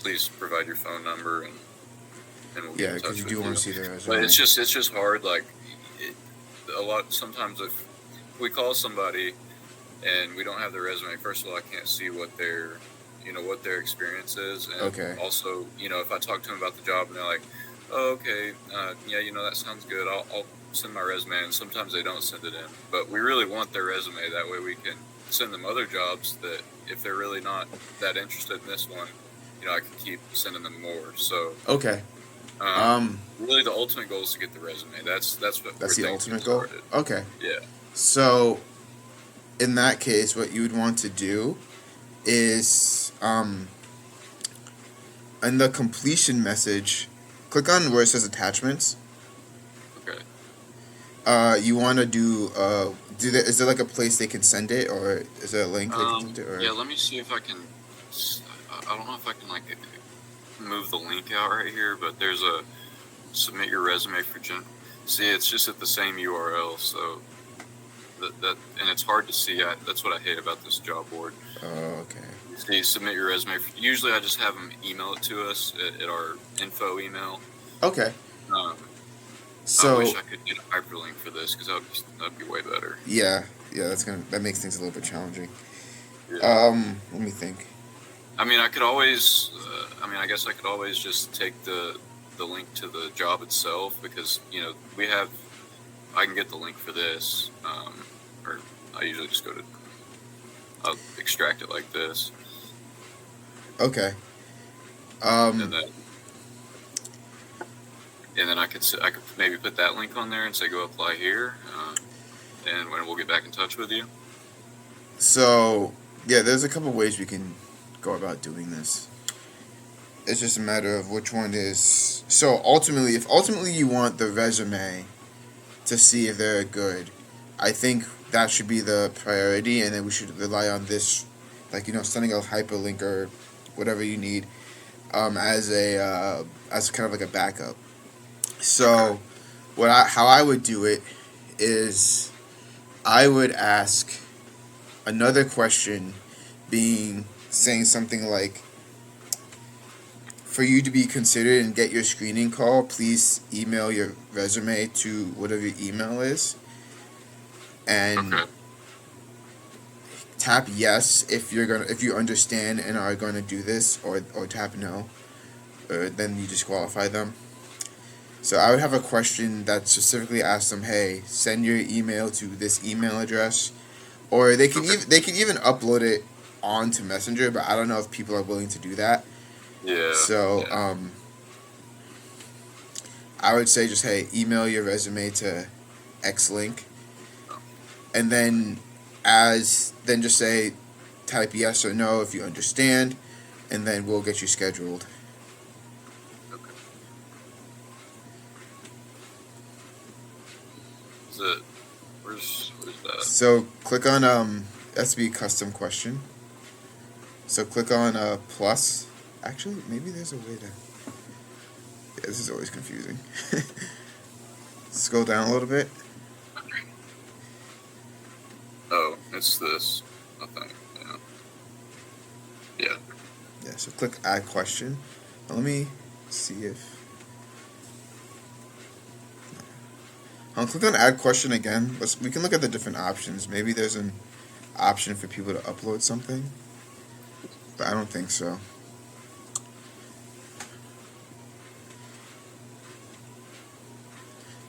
please provide your phone number, and we'll get in touch with you. Yeah, because you do want to see their resume. But it's just hard. Like sometimes if we call somebody and we don't have their resume, first of all, I can't see what their experience is, and also if I talk to them about the job and they're like, oh, okay, yeah, that sounds good, I'll send my resume, and sometimes they don't send it in. But we really want their resume, that way we can send them other jobs that if they're really not that interested in this one, I can keep sending them more. So really the ultimate goal is to get the resume. That's the ultimate goal. Okay. Yeah. So in that case, what you would want to do is in the completion message, click on where it says attachments. Okay. You want to do is there like a place they can send it, or is there a link they can send it? Or? Yeah, let me see if I can. I don't know if I can move the link out right here, but there's a submit your resume for See, it's just at the same URL, so that and it's hard to see. That's what I hate about this job board. Oh, okay. See, submit your resume. Usually, I just have them email it to us at our info email. Okay. So I wish I could get a hyperlink for this, because that'd be way better. Yeah, that makes things a little bit challenging. Yeah. Let me think. I mean, I could always. I guess I could always just take the link to the job itself, because I can get the link for this, or I usually just I'll extract it like this, Okay. and then I could maybe put that link on there and say go apply here, and when we'll get back in touch with you. So yeah, there's a couple ways we can go about doing this. It's just a matter of which one is. So ultimately, if ultimately you want the resume to see if they're good, I think that should be the priority, and then we should rely on this, like sending a hyperlink or whatever you need, as kind of like a backup. So, how I would do it is I would ask another question, being saying something like, for you to be considered and get your screening call, please email your resume to whatever your email is, and Okay. tap yes if you understand and are gonna do this, or tap no, or then you disqualify them. So I would have a question that specifically asks them, hey, send your email to this email address, or they can even upload it onto Messenger, but I don't know if people are willing to do that. Yeah. So Yeah. I would say just, hey, email your resume to X link, and then just say, type yes or no if you understand, and then we'll get you scheduled. Okay. Is it? Where's that? So click on that's be custom question. So click on plus. Actually, maybe there's a way to. Yeah, this is always confusing. Scroll down a little bit. Oh, it's this. I think. Yeah. Yeah. Yeah, so click add question. Now let me see if. I'll click on add question again. We can look at the different options. Maybe there's an option for people to upload something, but I don't think so.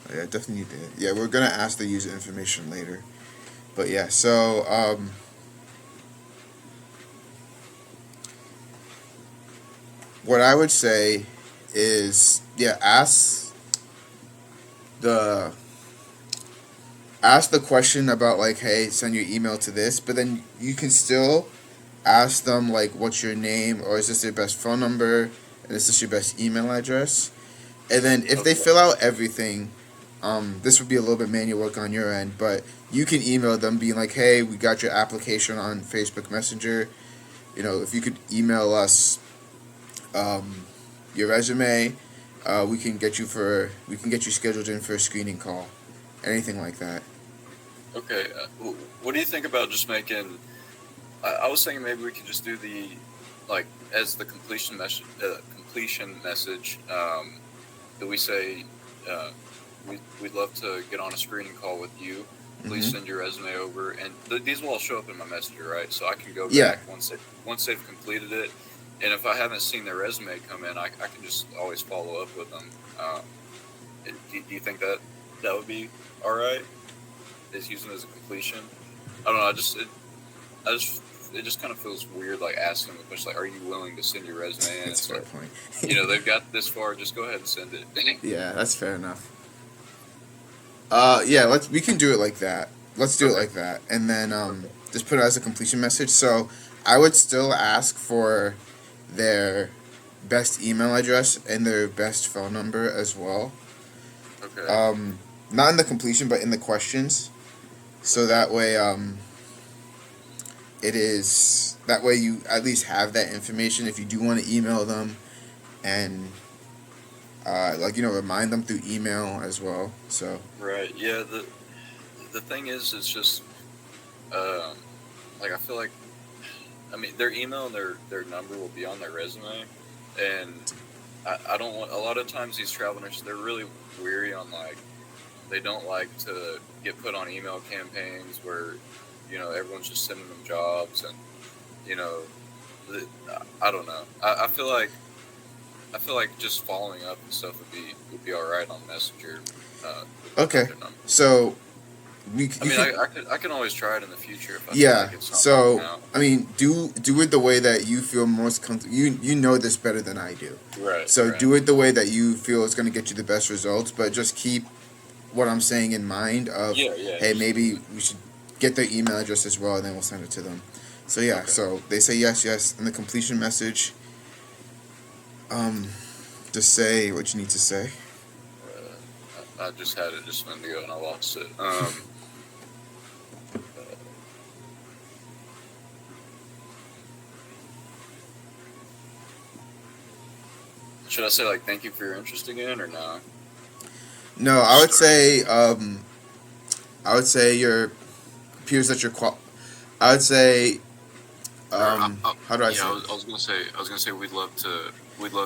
Oh, yeah, definitely need to. Yeah, we're gonna ask the user information later, but yeah. So what I would say is, yeah, the ask the question about, like, hey, send your email to this, but then you can still ask them, like, what's your name, or is this your best phone number, and is this your best email address, and then if they Okay. fill out everything, this would be a little bit manual work on your end, but you can email them being like, hey, we got your application on Facebook Messenger, if you could email us um, your resume, we can get you scheduled in for a screening call, anything like that. Okay. What do you think about just making? I was thinking maybe we could just do the, like, as the completion message. Completion message. That we say, we'd love to get on a screening call with you. Please Mm-hmm. send your resume over, and these will all show up in my messenger, right? So I can go Yeah. back once they've completed it, and if I haven't seen their resume come in, I can just always follow up with them. Do you think that would be all right? Is using it as a completion? I don't know. I just it just kind of feels weird, like asking them a question, like, "Are you willing to send your resume in?" That's a It's fair like, point. they've got this far. Just go ahead and send it. Yeah, that's fair enough. Yeah, we can do it like that. Let's do it Okay. like that, and then Okay. just put it as a completion message. So I would still ask for their best email address and their best phone number as well. Okay. Um, Not in the completion, but in the questions. So Okay. that way, that way you at least have that information if you do want to email them, and remind them through email as well. So Right. Yeah. The thing is, it's just um, like I feel like, I mean, their email and their number will be on their resume, and I don't want, a lot of times these travel nurses, they're really weary on, like, they don't like to get put on email campaigns where everyone's just sending them jobs, and you know the, I don't know. I feel like just following up and stuff would be all right on Messenger, with okay, their number. so I you mean, can. I can always try it in the future if I feel Yeah. like it's not working So out. I mean, do it the way that you feel most comfortable. You know this better than I do. Right, So right. do it the way that you feel is going to get you the best results. But just keep what I'm saying in mind. Of Yeah, yeah. hey, Just maybe we should get their email address as well, and then we'll send it to them. So yeah. okay. So they say yes, yes, in the completion message. Um, just say what you need to say. I just had it just a minute ago and I lost it. Should I say like thank you for your interest again or no? No, Just start. I would say your appears that you're I would say Or how do I yeah, say I this? was gonna say we'd love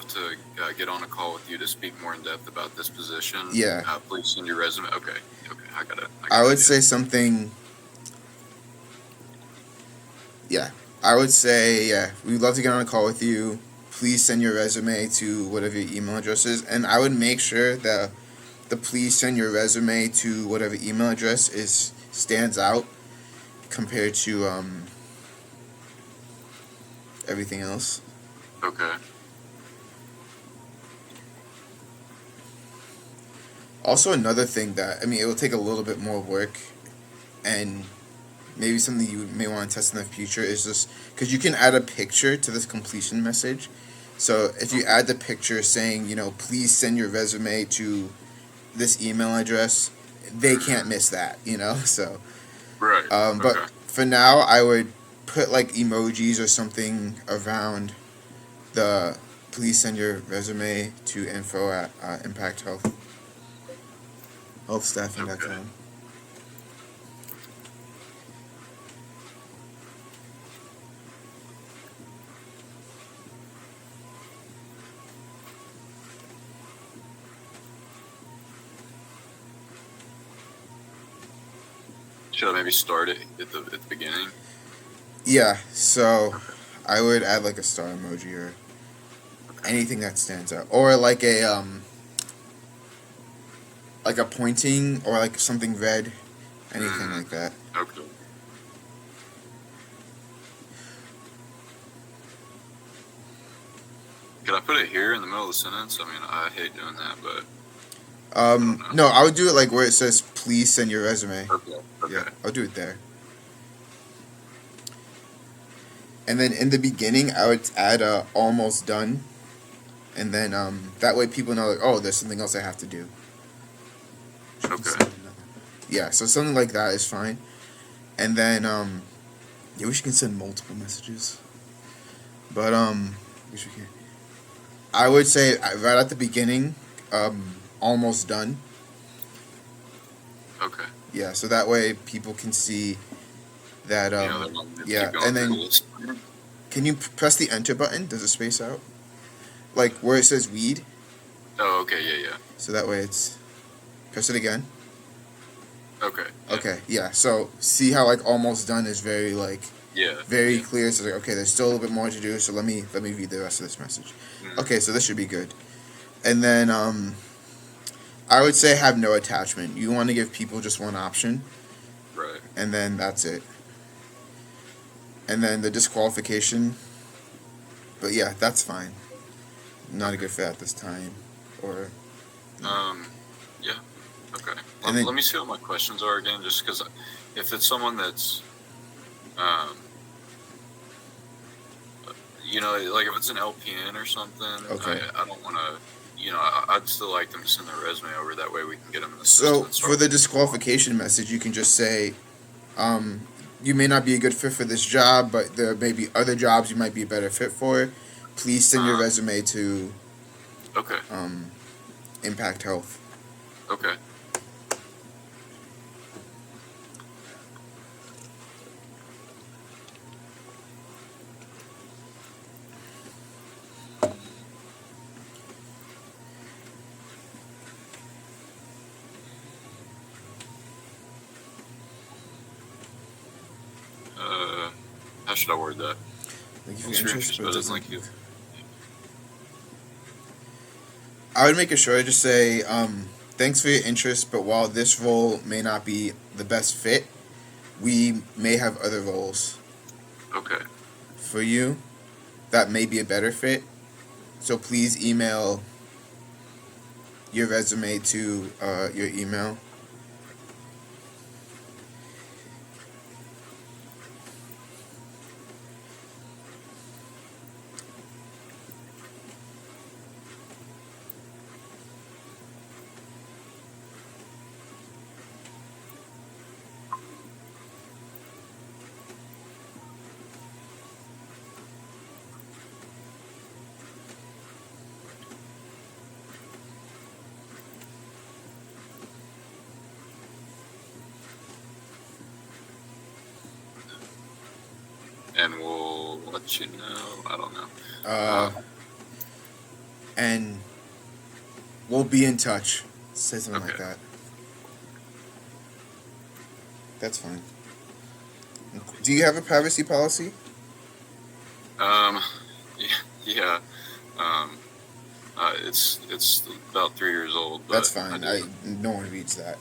to get on a call with you to speak more in depth about this position. Yeah, Please send your resume. Okay, okay, I I got would it. say something. Yeah, I would say yeah. We'd love to get on a call with you. Please send your resume to whatever your email address is, and I would make sure that the please send your resume to whatever email address is stands out compared to everything else. Yeah. Okay. Also, another thing that I mean, it will take a little bit more work, and maybe something you may want to test in the future is just because you can add a picture to this completion message. So if you add the picture saying, please send your resume to this email address, they can't miss that, So, Right. but Okay. for now, I would put like emojis or something around the please send your resume to info at Impact Health Okay. healthstaffing.com. Should I maybe start it at the beginning? Yeah, so Okay. I would add like a star emoji or Okay. anything that stands out, or like a pointing or like something red, anything Mm, like that. okay. Could I put it here in the middle of the sentence? I mean, I hate doing that, but I don't know. No, I would do it like where it says please send your resume. Okay. Yeah, Okay. I'll do it there. And then in the beginning, I would add almost done, and then that way people know like, oh, there's something else I have to do. Okay. Yeah, so something like that is fine. And then yeah, we should can send multiple messages, but we should can. I would say right at the beginning, almost done. Okay. Yeah, so that way people can see that. They're not gonna Yeah, keep going and through the then list. can you press the enter button? Does it space out? Like where it says weed. Oh, okay. Yeah, yeah. So that way it's press it again. Okay. Yeah. Okay, yeah. So see how like almost done is very like Yeah. very Yeah. clear. So it's like okay, there's still a little bit more to do. So let me read the rest of this message. Mm, Okay, so this should be good. And then I would say have no attachment. You want to give people just one option, right. and then that's it. And then the disqualification. But yeah, that's fine. Not a Okay. good fit at this time. Or Um. Yeah. Okay. and then Let me see what my questions are again, just because if it's someone that's, um, like if it's an LPN or something, okay. I don't want to. I'd still like them to send their resume over. That way we can get them in the So system and for start the looking for 'em. disqualification message, you can just say, um, you may not be a good fit for this job, but there may be other jobs you might be a better fit for. Please send your Uh, resume to okay. um, Impact Health. Okay. How should I word that? Thank you for your Thanks for your interest, interest, but but it it doesn't doesn't. like you. I would make it sure to just say, thanks for your interest, but while this role may not be the best fit, we may have other roles Okay. for you that may be a better fit. So please email your resume to your email. And we'll let you know. I don't know. Uh, and we'll be in touch. Say something like Okay. that. That's fine. Do you have a privacy policy? Yeah. Yeah. Um, it's about 3 years old, but That's fine. I No one reads that.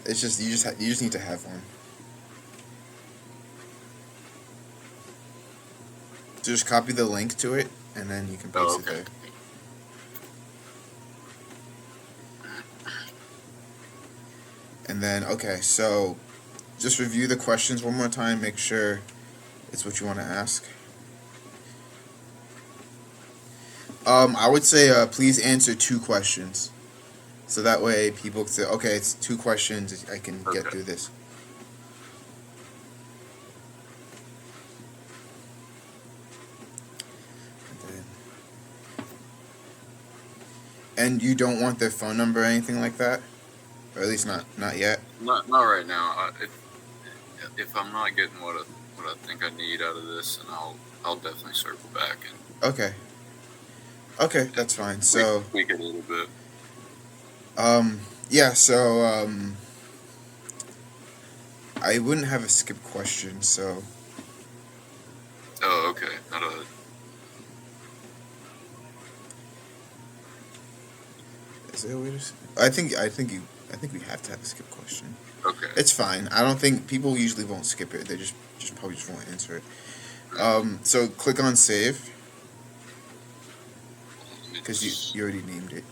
It's just you just need to have one. Just copy the link to it, and then you can paste Oh, it okay. there. And then okay, so just review the questions one more time. Make sure it's what you want to ask. I would say please answer 2 questions, so that way people can say, okay, it's 2 questions. I can get Okay. through this. And you don't want their phone number or anything like that, or at least not yet. Not right now. If I'm not getting what I think I need out of this, and I'll definitely circle back and Okay. Okay, that's fine. So tweak it a little bit. yeah. So I wouldn't have a skip question. So Oh, okay. Not a. is there a way to? I think we have to have a skip question. Okay. It's fine. I don't think people usually won't skip it. They just probably just won't answer it. So click on save because you already named it.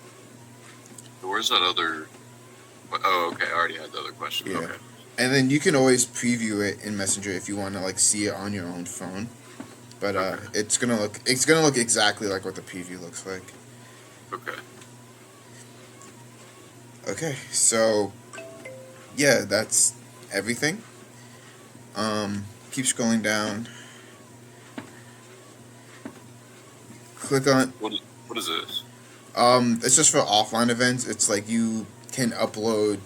Where's that other? Oh, okay. I already had the other question. Yeah. Okay. And then you can always preview it in Messenger if you want to like see it on your own phone. But Okay. it's gonna look exactly like what the preview looks like. Okay. Okay, so yeah, that's everything. Keep scrolling down. Click on. What is this? It's just for offline events. It's like you can upload.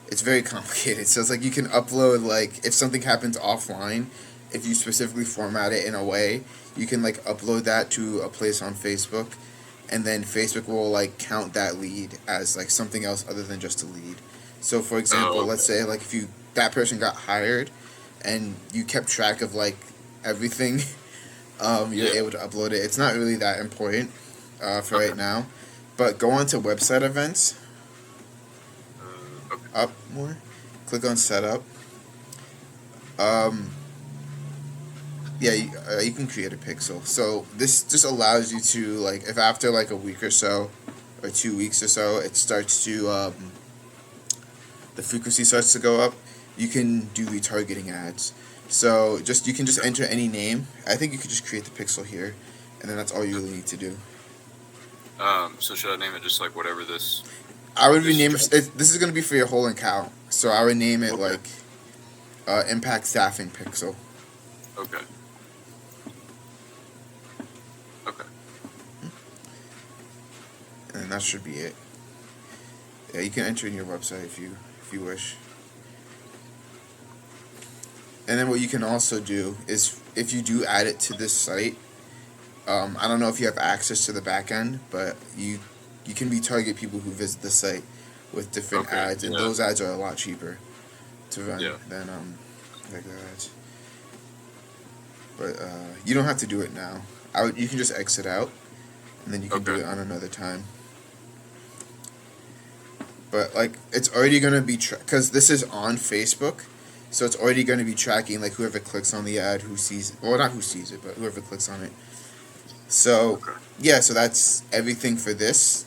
It's very complicated. So it's like you can upload like if something happens offline, if you specifically format it in a way, you can like upload that to a place on Facebook, and then Facebook will like count that lead as like something else other than just a lead. So for example, Oh, let's okay. say like if you that person got hired, and you kept track of like everything, you're Yeah. able to upload it. It's not really that important for Okay. right now, but go on to website events. Okay. Up more, click on setup. Um, yeah, you can create a pixel. So this just allows you to like if after like a week or so, or 2 weeks or so, it starts to the frequency starts to go up. You can do retargeting ads. So you can just enter any name. I think you could just create the pixel here, and then that's all you really need to do. So should I name it just like whatever this I would this rename job? it. This is gonna be for your whole account, so I would name it Okay. like Impact Staffing Pixel. Okay. Okay. And that should be it. Yeah, you can enter in your website if you wish. And then what you can also do is if you do add it to this site, I don't know if you have access to the back end, but you can retarget people who visit the site with different Okay. ads, and Yeah. those ads are a lot cheaper to run Yeah. than regular ads. But you don't have to do it now. You can just exit out, and then you can do Okay. it on another time. but like it's already gonna be because this is on Facebook, so it's already gonna be tracking like whoever clicks on the ad, who sees it. Well, not who sees it, but whoever clicks on it. So Okay. yeah, so that's everything for this.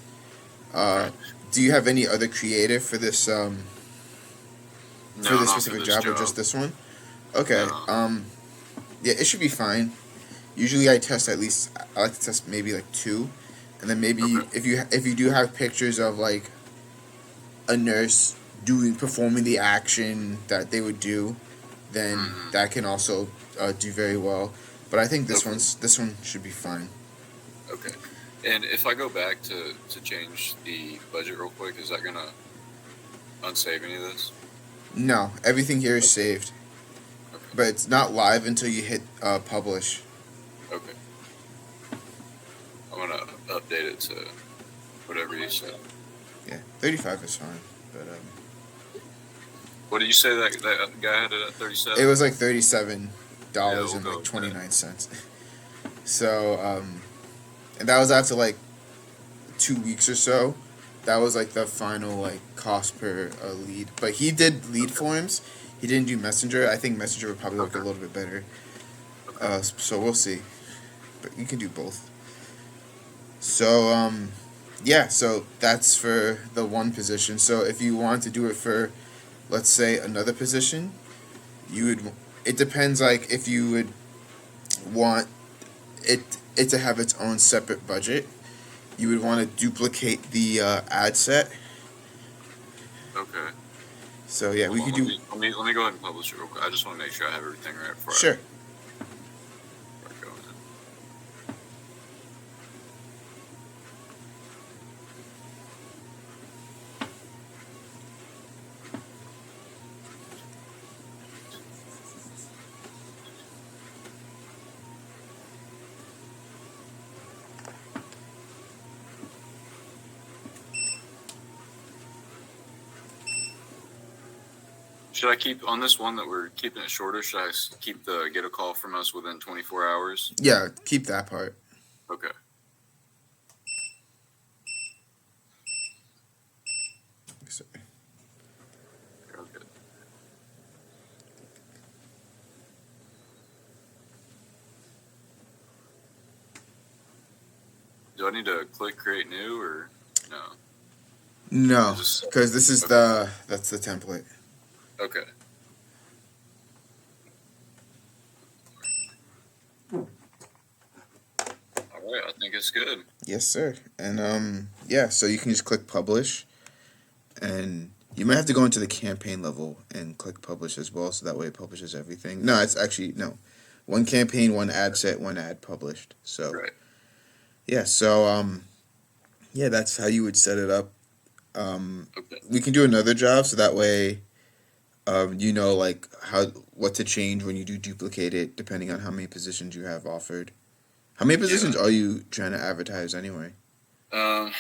Okay. Do you have any other creative for No, this not for specific this job or job. just this one? Okay. No. Yeah, it should be fine. Usually I test at least I like to test maybe like two, and then maybe Okay. if you do have pictures of like a nurse performing the action that they would do, then Hmm. that can also do very well. But I think Okay. this one should be fine. Okay. And if I go back to change the budget real quick, is that gonna unsave any of this? No, everything here is saved, Okay. but it's not live until you hit publish. Okay. I'm gonna update it to whatever you said. Yeah, 35 is fine, but What did you say that guy had it at it 37? was like $37 Yeah, we'll and go like with 29 cents. So and that was after like 2 weeks or so. That was like the final like cost per lead. But he did lead Okay. forms. He didn't do messenger. I think messenger would probably work a Okay. little bit better. Okay. So we'll see. But you can do both. So yeah. So that's for the one position. So if you want to do it for, let's say, another position, you would. It depends. Like if you would want it to have its own separate budget, you would want to duplicate the ad set. Okay. So yeah, Hold we on. could Let do. me let me let me go ahead and publish it real quick. I just want to make sure I have everything right Sure. before I go in. Should I keep on this one that we're keeping it shorter? Should I keep the get a call from us within 24 hours? Yeah, keep that part. Okay. Sorry. Okay. Do I need to click create new or no? No, Is this because this is okay? that's the template. Okay. All right. I think it's good. Yes, sir. And yeah, so you can just click publish, and you might have to go into the campaign level and click publish as well, so that way it publishes everything. No, it's actually no, one campaign, one ad set, one ad published. So Right. yeah, so yeah, that's how you would set it up. Okay. We can do another job, so that way you know like what to change when you do duplicate it, depending on how many positions you have offered. How many Yeah. positions are you trying to advertise anyway? Um.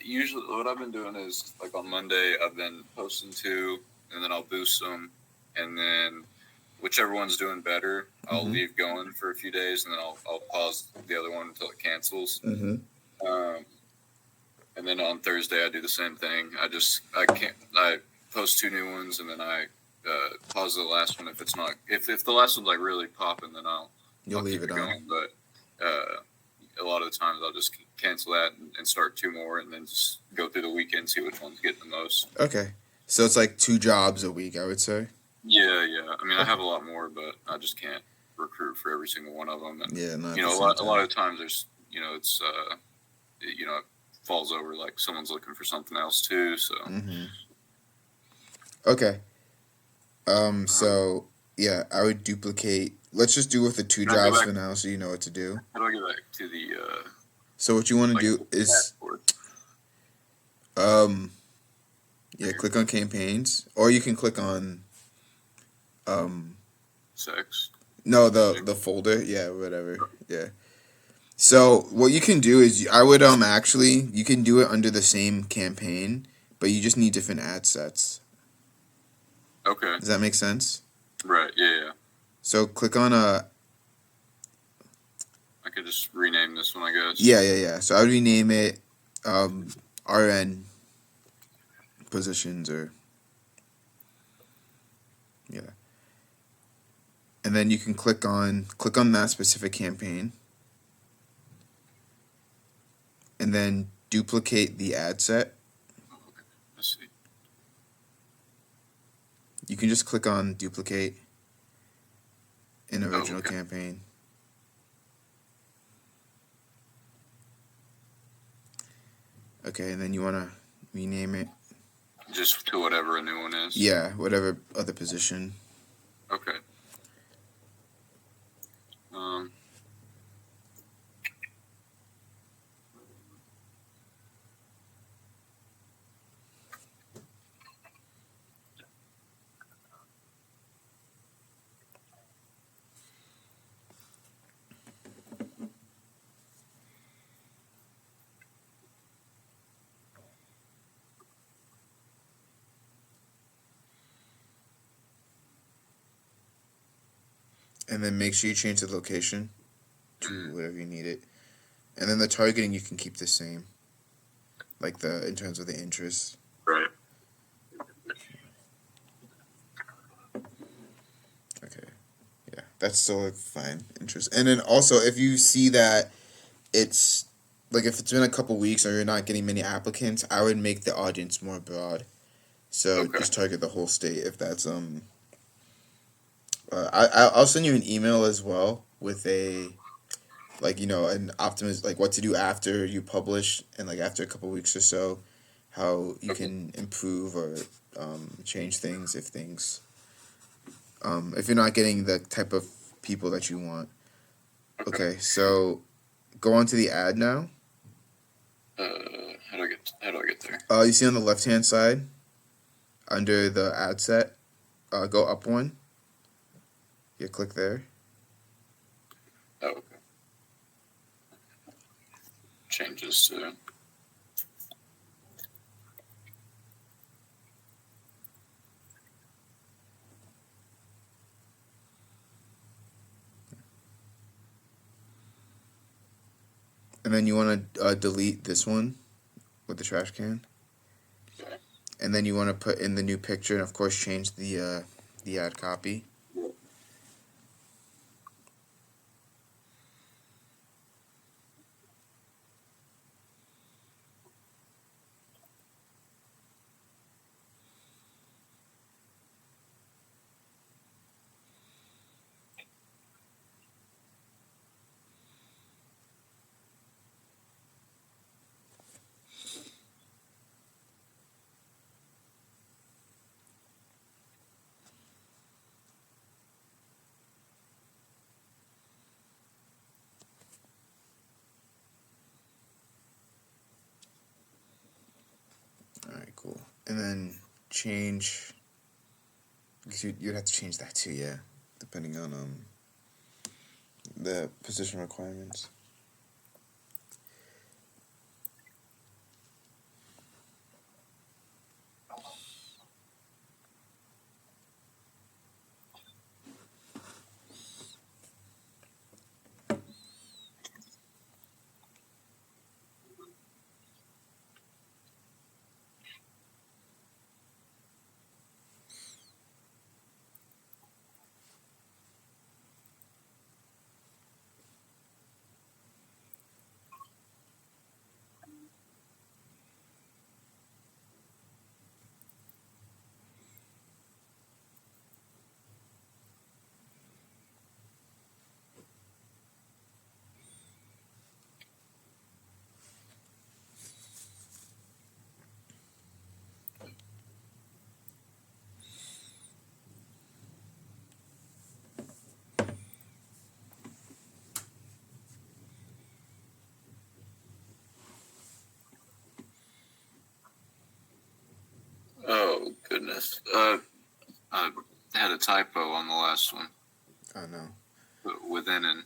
Usually, what I've been doing is like on Monday, I've been posting two, and then I'll boost them, and then whichever one's doing better, I'll Mm-hmm. leave going for a few days, and then I'll pause the other one until it cancels. Mm-hmm. Um, and then on Thursday, I do the same thing. I post two new ones, and then I pause the last one if the last one's like really popping, then You'll I'll leave keep it it on. going. But a lot of the times, I'll just cancel that and start two more, and then just go through the weekend, see which one's getting the most. Okay. So it's like 2 jobs a week, I would say. Yeah. I mean, I Okay. have a lot more, but I just can't recruit for every single one of them. And Yeah, not at you the know, same a lot time. of times there's it's it falls over like someone's looking for something else too. So Mm-hmm. Okay. So yeah, I would duplicate. Let's just do with the two can I go jobs back? for now, so you know what to do. How do I get back to the So what you want to like do is dashboard? um yeah, click on campaigns, or you can click on Sex? no the folder. Yeah, whatever. Yeah. So what you can do is I would actually you can do it under the same campaign, but you just need different ad sets. Okay. Does that make sense? Right. Yeah. So click on I could just rename this one, I guess. yeah. So I would rename it RN positions or yeah. And then you can click on that specific campaign, and then duplicate the ad set. Oh, okay. I see. You can just click on duplicate in Oh, original okay. campaign. Okay, and then you want to rename it. Just to whatever a new one is. Yeah, whatever other position. Okay. And then make sure you change the location to whatever you need it. And then the targeting you can keep the same. Like in terms of the interest. Right. Okay. Yeah, that's still a fine interest. And then also, if you see that it's like if it's been a couple weeks or you're not getting many applicants, I would make the audience more broad. So Okay. just target the whole state if that's I'll send you an email as well with a an optimist like what to do after you publish and like after a couple weeks or so, how you Okay. can improve or change things if you're not getting the type of people that you want. Okay, so go on to the ad now. How do I get there? You see on the left hand side under the ad set, go up one. You click there. Oh, okay. Changes to. And then you want to delete this one with the trash can. Okay. And then you want to put in the new picture and of course change the ad copy. Alright, cool. And then change. You'd have to change that too, yeah, depending on the position requirements. Oh goodness. I had a typo on the last one. Oh no. Within and.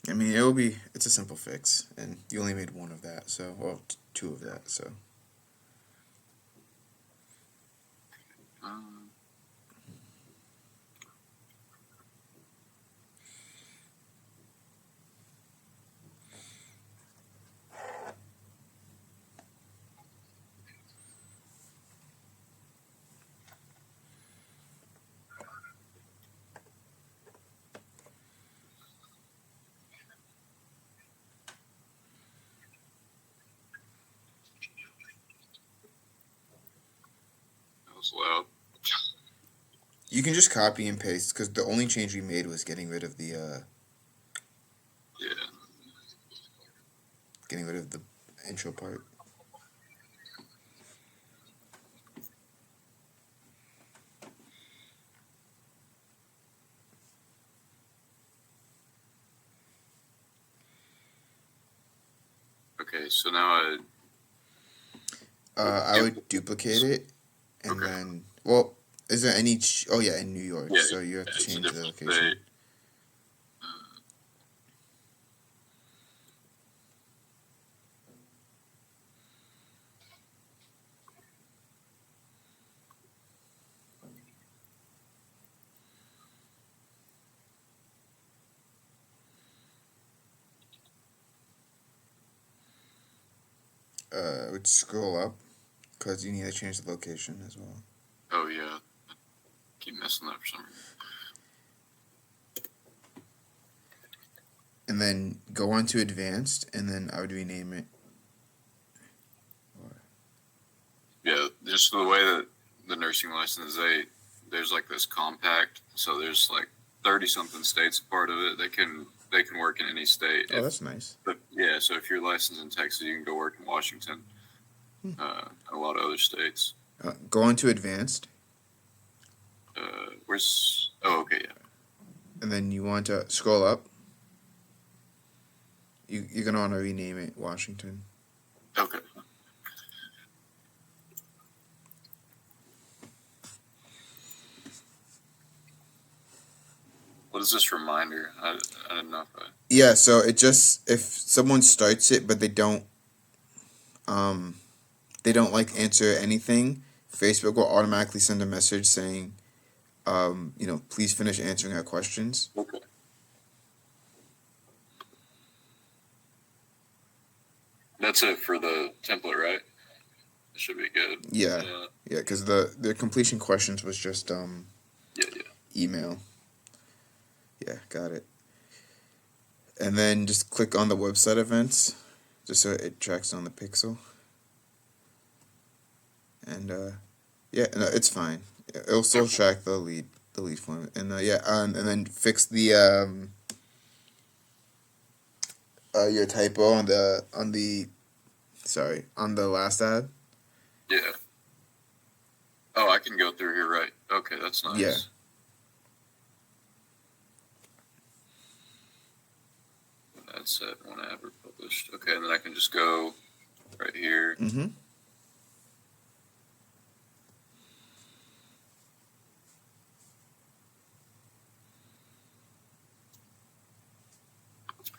I mean, it's a simple fix, and you only made one of that, so, well, two of that, so. Um, was loud. You can just copy and paste because the only change we made was Yeah. getting rid of the intro part. Okay, so now I would duplicate it, and Okay. then, well, is there any? Oh yeah, in New York, Yeah, so you have to it's a change the different location. state. I would scroll up because you need to change the location as well. Oh yeah, keep messing up for some reason. And then go on to advanced, and then I would rename it. Yeah, just the way that the nursing license there's like this compact, so there's like 30 something states a part of it. They can work in any state. Oh, that's nice. But yeah, so if you're licensed in Texas, you can go work in Washington, a lot of other states. Go on to advanced, Where's? Oh, okay, yeah. and then you want to scroll up. You're gonna want to rename it Washington. Okay. What is this reminder? I didn't know if I. Yeah, so it just if someone starts it but they don't like answer anything, Facebook will automatically send a message saying, please finish answering our questions. Okay. That's it for the template, right? It should be good. Yeah, because the completion questions was just Yeah. email. Yeah, got it. And then just click on the website events, just so it tracks on the pixel. And yeah, no, it's fine. It'll still track the lead form. And and then fix the your typo on the last ad. Yeah. Oh, I can go through here, right? Okay, that's nice. Yeah. That's it. One ad published. Okay, and then I can just go right here. Mm-hmm.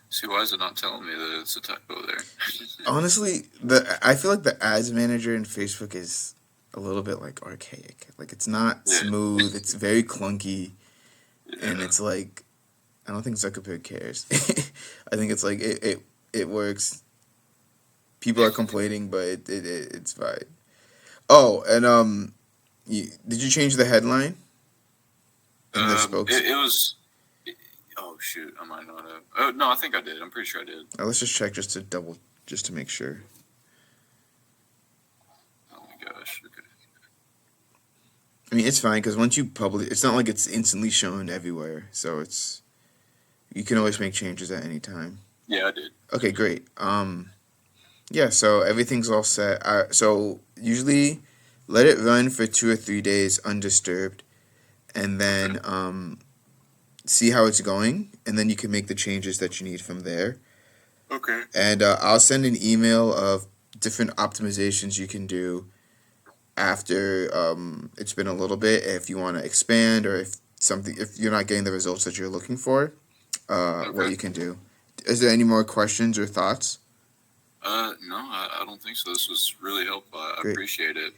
See, why is it not telling me that it's a typo there? Honestly, I feel like the ads manager in Facebook is a little bit like archaic. Like it's not smooth. It's very clunky, and it's like I don't think Zuckerberg cares. I think it's like it works. People are complaining, but it's fine. Oh, and did you change the headline? In the spokes? It was. Oh shoot! I might not have. Oh no, I think I did. I'm pretty sure I did. Let's just check just to make sure. Oh my gosh! Okay. I mean, it's fine because once you publish, it's not like it's instantly shown everywhere. So you can always make changes at any time. Yeah, I did. Okay, great. Yeah, so everything's all set. So usually, let it run for 2 or 3 days undisturbed, and then see how it's going, and then you can make the changes that you need from there. Okay. And I'll send an email of different optimizations you can do after it's been a little bit. If you want to expand, or if you're not getting the results that you're looking for, what you can do. Is there any more questions or thoughts? No, I don't think so. This was really helpful. I Great. appreciate it.